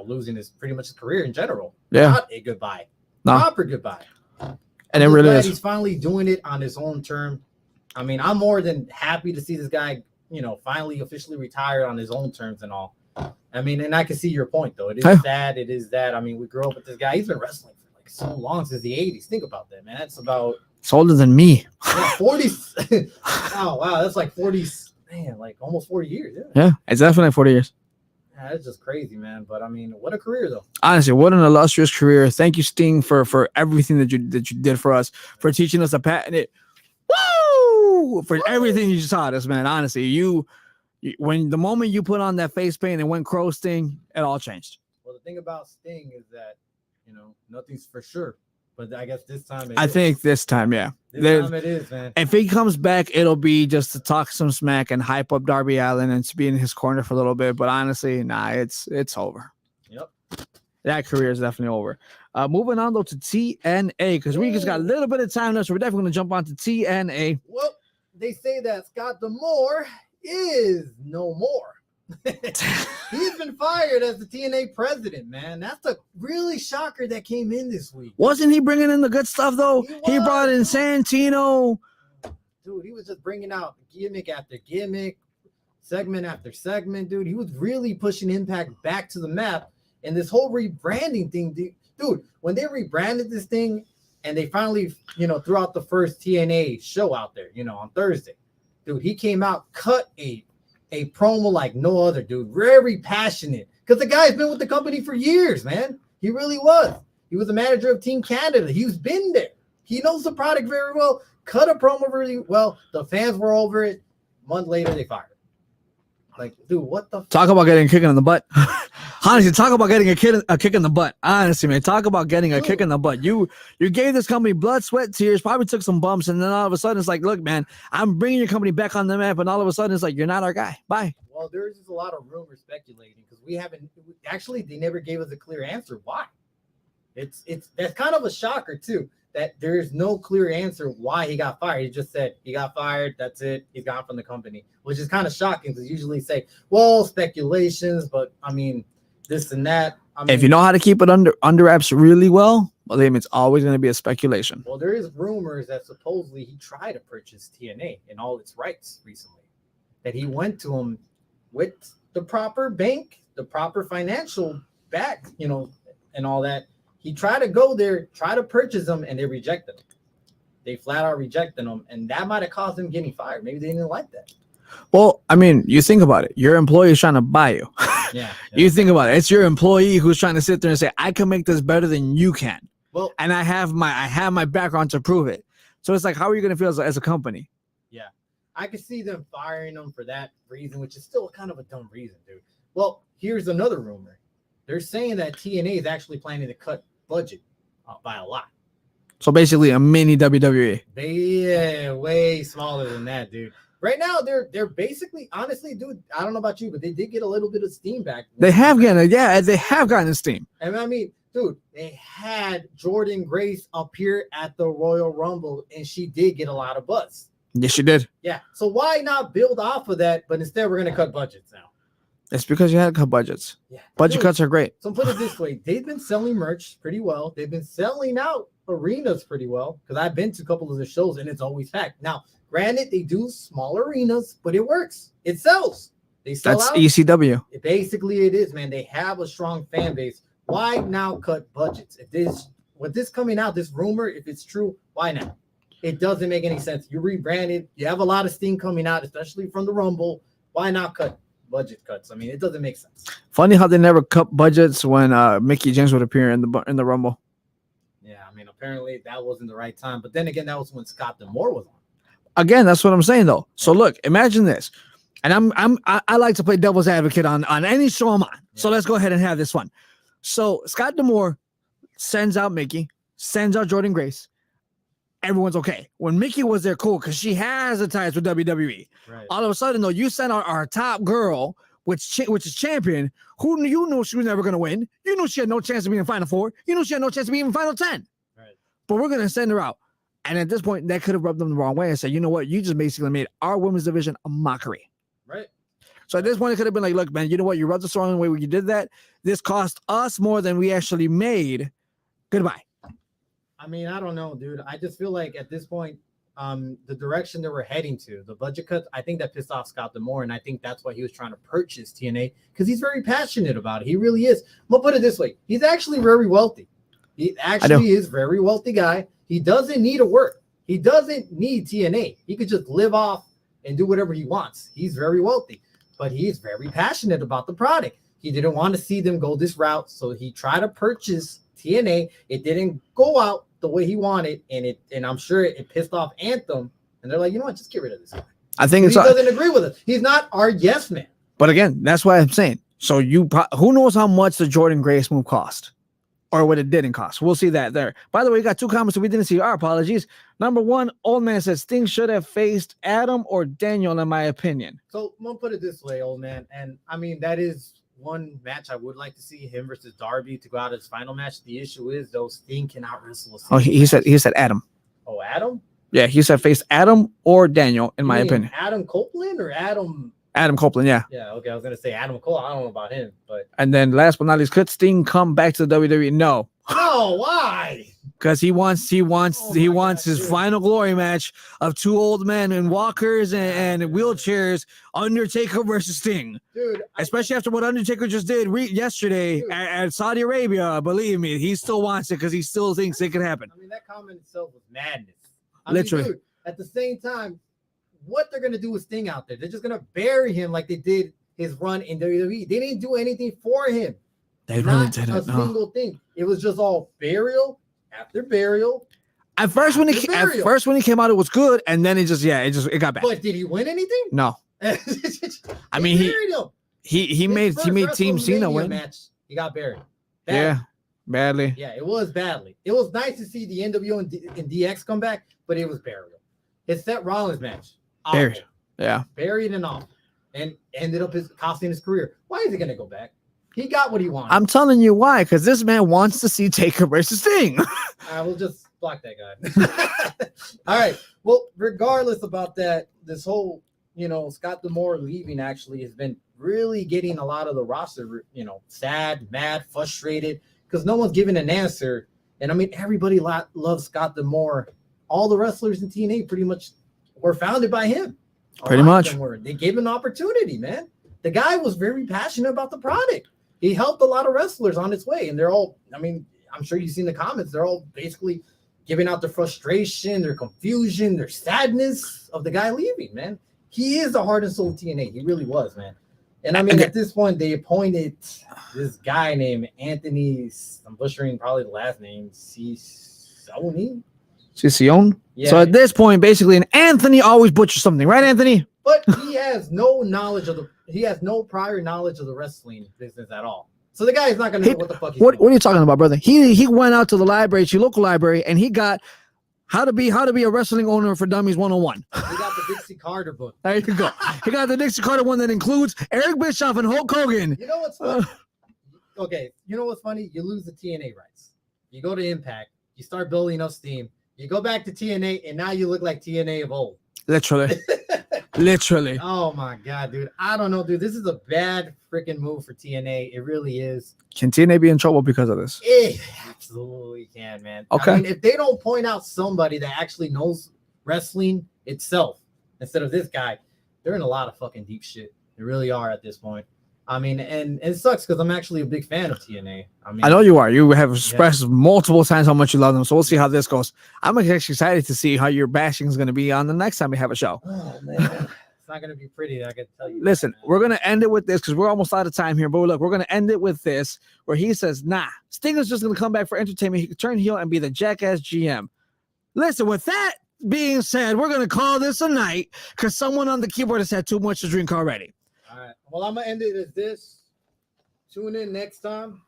[SPEAKER 1] losing pretty much his career in general.
[SPEAKER 2] Yeah,
[SPEAKER 1] not a goodbye.
[SPEAKER 2] No.
[SPEAKER 1] Proper goodbye.
[SPEAKER 2] And it really is.
[SPEAKER 1] He's finally doing it on his own term. I mean, I'm more than happy to see this guy, finally officially retired on his own terms and all. I mean, and I can see your point, though. It is sad. It is that. I mean, we grew up with this guy. He's been wrestling for like so long, since the 80s. Think about that, man. That's about...
[SPEAKER 2] It's older than me.
[SPEAKER 1] 40. Oh, wow. That's like 40. Man, like almost 40 years.
[SPEAKER 2] Yeah, it's definitely 40 years.
[SPEAKER 1] Yeah, that's just crazy, man. But I mean, what a career, though.
[SPEAKER 2] Honestly, what an illustrious career. Thank you, Sting, for everything that you did for us, for teaching us to patent it. Woo! For everything you taught us, man. Honestly, you When the moment you put on that face paint and went Crow Sting, it all changed.
[SPEAKER 1] Well, the thing about Sting is that, nothing's for sure. But I guess this time
[SPEAKER 2] I think this time, yeah.
[SPEAKER 1] This time it is, man.
[SPEAKER 2] If he comes back, it'll be just to talk some smack and hype up Darby Allin and to be in his corner for a little bit. But honestly, nah, it's over.
[SPEAKER 1] Yep.
[SPEAKER 2] That career is definitely over. Moving on, though, to TNA, because we just got a little bit of time left, so we're definitely going to jump on to TNA.
[SPEAKER 1] Well, they say that Scott D'Amore is no more. He's been fired as the TNA president, man. That's a really shocker that came in this week.
[SPEAKER 2] Wasn't he bringing in the good stuff, though? He brought in Santino.
[SPEAKER 1] Dude, he was just bringing out gimmick after gimmick, segment after segment, dude. He was really pushing Impact back to the map. And this whole rebranding thing, dude, when they rebranded this thing and they finally, threw out the first TNA show out there, on Thursday, dude, he came out, cut a promo like no other, dude. Very passionate. Because the guy's been with the company for years, man. He really was. He was the manager of Team Canada. He's been there. He knows the product very well. Cut a promo really well. The fans were over it. A month later, they fired him. Like, dude, what the
[SPEAKER 2] talk about getting a kick in the butt. Honestly, talk about getting a kick in the butt. Honestly, man, talk about getting a kick in the butt. You gave this company blood, sweat, tears, probably took some bumps, and then all of a sudden it's like, look, man, I'm bringing your company back on the map, and all of a sudden it's like, you're not our guy. Bye.
[SPEAKER 1] Well, there's just a lot of rumors speculating because they never gave us a clear answer why. That's kind of a shocker too, that there is no clear answer why he got fired. He just said he got fired. That's it. He's gone from the company, which is kind of shocking because usually say, well, speculations, but I mean, this and that.
[SPEAKER 2] If you know how to keep it under wraps really well, it's always going to be a speculation.
[SPEAKER 1] Well, there is rumors that supposedly he tried to purchase TNA and all its rights recently, that he went to him with the proper bank, the proper financial back, and all that. He tried to go there, try to purchase them, and they rejected him. They flat out rejected him, and that might have caused him getting fired. Maybe they didn't like that.
[SPEAKER 2] Well, I mean, you think about it. Your employee is trying to buy you. Yeah. You think about it. It's your employee who's trying to sit there and say, I can make this better than you can. Well, and I have my background to prove it. So it's like, how are you going to feel as a company?
[SPEAKER 1] Yeah. I could see them firing him for that reason, which is still kind of a dumb reason, dude. Well, here's another rumor. They're saying that TNA is actually planning to cut budget by a lot.
[SPEAKER 2] So basically a mini WWE.
[SPEAKER 1] Yeah, way smaller than that, dude. Right now, they're basically, honestly, dude, I don't know about you, but they did get a little bit of steam back.
[SPEAKER 2] They have gotten steam.
[SPEAKER 1] And I mean, dude, they had Jordynne Grace appear at the Royal Rumble, and she did get a lot of buzz.
[SPEAKER 2] Yes, she did.
[SPEAKER 1] Yeah. So why not build off of that? But instead, we're going to cut budgets now.
[SPEAKER 2] It's because you had to cut budgets. Yeah. Budget cuts are great.
[SPEAKER 1] So put it this way. They've been selling merch pretty well. They've been selling out arenas pretty well because I've been to a couple of the shows, and it's always packed. Now, granted, they do small arenas, but it works. It sells. They sell out.
[SPEAKER 2] That's ECW.
[SPEAKER 1] Basically, it is, man. They have a strong fan base. Why now cut budgets? With this coming out, this rumor, if it's true, why now? It doesn't make any sense. You rebranded. You have a lot of steam coming out, especially from the Rumble. Why not cut budget cuts? I mean, it doesn't make sense.
[SPEAKER 2] Funny how they never cut budgets when Mickie James would appear in the Rumble.
[SPEAKER 1] Yeah, I mean, apparently that wasn't the right time. But then again, that was when Scott D'Amore was on.
[SPEAKER 2] Again, that's what I'm saying though. So look, imagine this, and I like to play devil's advocate on any show I'm on. Yeah. So let's go ahead and have this one. So Scott D'Amore sends out Mickie, sends out Jordynne Grace. Everyone's okay. When Mickie was there, cool, because she has the ties with WWE. Right. All of a sudden, though, you sent out our top girl, which is champion, who you knew she was never going to win. You knew she had no chance to be in Final Four. You knew she had no chance to be in Final 10. Right. But we're going to send her out. And at this point, that could have rubbed them the wrong way and said, you know what? You just basically made our women's division a mockery.
[SPEAKER 1] Right.
[SPEAKER 2] So at this point, it could have been like, look, man, you know what? You rubbed us the wrong way when you did that. This cost us more than we actually made. Goodbye.
[SPEAKER 1] I mean, I don't know, dude. I just feel like at this point, the direction that we're heading to, the budget cuts, I think that pissed off Scott D'Amore, and I think that's why he was trying to purchase TNA, because he's very passionate about it. He really is. I'm gonna put it this way: he's actually very wealthy. He actually is a very wealthy guy. He doesn't need to work. He doesn't need TNA. He could just live off and do whatever he wants. He's very wealthy, but he's very passionate about the product. He didn't want to see them go this route, so he tried to purchase TNA. It didn't go out the way he wanted, and I'm sure it pissed off Anthem, and they're like, you know what, just get rid of this guy.
[SPEAKER 2] I think
[SPEAKER 1] He
[SPEAKER 2] it's.
[SPEAKER 1] doesn't agree with us. He's not our yes man.
[SPEAKER 2] But again, that's why I'm saying. So who knows how much the Jordan Grace move cost, or what it didn't cost. We'll see that there. By the way, we got 2 comments that we didn't see. Our apologies. Number 1, old man says Sting should have faced Adam or Daniel, in my opinion.
[SPEAKER 1] So I'm gonna put it this way, old man, and I mean that is one match I would like to see him versus Darby to go out as final match. The issue is though Sting cannot wrestle.
[SPEAKER 2] Oh, he said Adam.
[SPEAKER 1] Oh, Adam.
[SPEAKER 2] Yeah, he said face Adam or Daniel, in my opinion.
[SPEAKER 1] Adam Copeland or Adam?
[SPEAKER 2] Adam Copeland, yeah.
[SPEAKER 1] Yeah, okay. I was gonna say Adam Cole. I don't know about him, but
[SPEAKER 2] And then last but not least, could Sting come back to the WWE? No,
[SPEAKER 1] why?
[SPEAKER 2] because he wants his
[SPEAKER 1] dude.
[SPEAKER 2] final glory match of 2 old men in walkers and wheelchairs, Undertaker versus Sting.
[SPEAKER 1] Dude,
[SPEAKER 2] Especially after what Undertaker just did yesterday
[SPEAKER 1] Dude.
[SPEAKER 2] at Saudi Arabia. Believe me, he still wants it because he still thinks it could happen.
[SPEAKER 1] I mean, that comment itself was madness.
[SPEAKER 2] Literally.
[SPEAKER 1] Dude, at the same time, what they're gonna do with Sting out there? They're just gonna bury him like they did his run in WWE. They didn't do anything for him.
[SPEAKER 2] They really
[SPEAKER 1] Not
[SPEAKER 2] didn't.
[SPEAKER 1] a single thing. It was just all burial after burial.
[SPEAKER 2] At first, when he came out, it was good, and then it got bad.
[SPEAKER 1] But did he win anything?
[SPEAKER 2] No, I mean he made Team Cena win.
[SPEAKER 1] Match, he got buried.
[SPEAKER 2] Yeah, badly.
[SPEAKER 1] Yeah, it was badly. It was nice to see the NWO and DX come back, but it was burial. His Seth Rollins match, awful.
[SPEAKER 2] Buried. Yeah,
[SPEAKER 1] buried and all, and ended up costing his career. Why is he gonna go back? He got what he wanted.
[SPEAKER 2] I'm telling you why, because this man wants to see Taker versus Sting.
[SPEAKER 1] I will just block that guy. All right. Well, regardless about that, this whole, Scott D'Amore leaving actually has been really getting a lot of the roster, sad, mad, frustrated, because no one's giving an answer. And I mean, everybody loves Scott D'Amore. All the wrestlers in TNA pretty much were founded by him.
[SPEAKER 2] Pretty much.
[SPEAKER 1] They gave him an opportunity, man. The guy was very passionate about the product. He helped a lot of wrestlers on its way, and they're all, I mean, I'm sure you've seen the comments. They're all basically giving out their frustration, their confusion, their sadness of the guy leaving, man. He is the heart and soul of TNA. He really was, man. And I mean, at this point, they appointed this guy named Anthony, I'm butchering probably the last name, Cicione?
[SPEAKER 2] Yeah. So at this point, basically, and Anthony always butchers something, right, Anthony?
[SPEAKER 1] But he has no knowledge he has no prior knowledge of the wrestling business at all. So the guy is not going to know what the fuck he's doing.
[SPEAKER 2] What are you talking about, brother? He went out to the library, to your local library, and he got how to be a wrestling owner for dummies 101.
[SPEAKER 1] He got the Dixie Carter book.
[SPEAKER 2] There you go. He got the Dixie Carter one that includes Eric Bischoff and Hulk Hogan.
[SPEAKER 1] You know what's funny? Okay, you know what's funny? You lose the TNA rights. You go to Impact. You start building up steam. You go back to TNA, and now you look like TNA of old.
[SPEAKER 2] Literally. Literally.
[SPEAKER 1] Oh my god, dude. I don't know, dude. This is a bad freaking move for TNA. It really is.
[SPEAKER 2] Can TNA be in trouble because of this?
[SPEAKER 1] It absolutely can, man.
[SPEAKER 2] Okay.
[SPEAKER 1] I mean, if they don't point out somebody that actually knows wrestling itself instead of this guy, they're in a lot of fucking deep shit. They really are at this point. I mean, and it sucks because I'm actually a big fan of TNA. I
[SPEAKER 2] know you are. You have expressed multiple times how much you love them. So we'll see how this goes. I'm actually excited to see how your bashing is going to be on the next time we have a show.
[SPEAKER 1] Oh, man. It's not going to be pretty, I can tell you.
[SPEAKER 2] Listen, we're going to end it with this because we're almost out of time here. But look, we're going to end it with this where he says, nah, Sting is just going to come back for entertainment. He could turn heel and be the jackass GM. Listen, with that being said, we're going to call this a night because someone on the keyboard has had too much to drink already.
[SPEAKER 1] All right. Well, I'm going to end it as this. Tune in next time.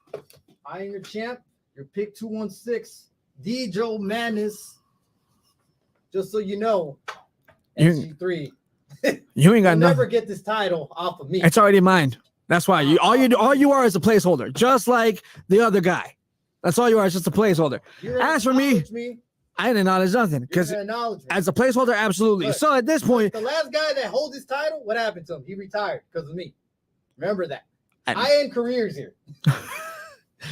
[SPEAKER 1] I am your champ, your pick 216, D. Joe Madness. Just so you know, SG3.
[SPEAKER 2] You ain't got
[SPEAKER 1] never get this title off of me.
[SPEAKER 2] It's already mine. That's why all you are is a placeholder, just like the other guy. That's all you are, is just a placeholder. As for me, I didn't acknowledge nothing because as a placeholder, absolutely. So at this point,
[SPEAKER 1] the last guy that holds his title, what happened to him? He retired because of me. Remember that. I end careers here.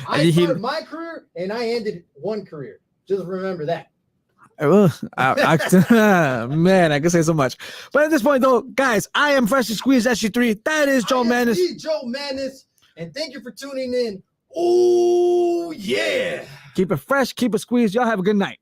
[SPEAKER 1] I started my career and I ended one career. Just remember that.
[SPEAKER 2] Man, I can say so much. But at this point, though, guys, I am Freshly Squeezed SG3. That is Joe Madness.
[SPEAKER 1] Joe Madness. And thank you for tuning in. Oh, yeah.
[SPEAKER 2] Keep it fresh. Keep it squeezed. Y'all have a good night.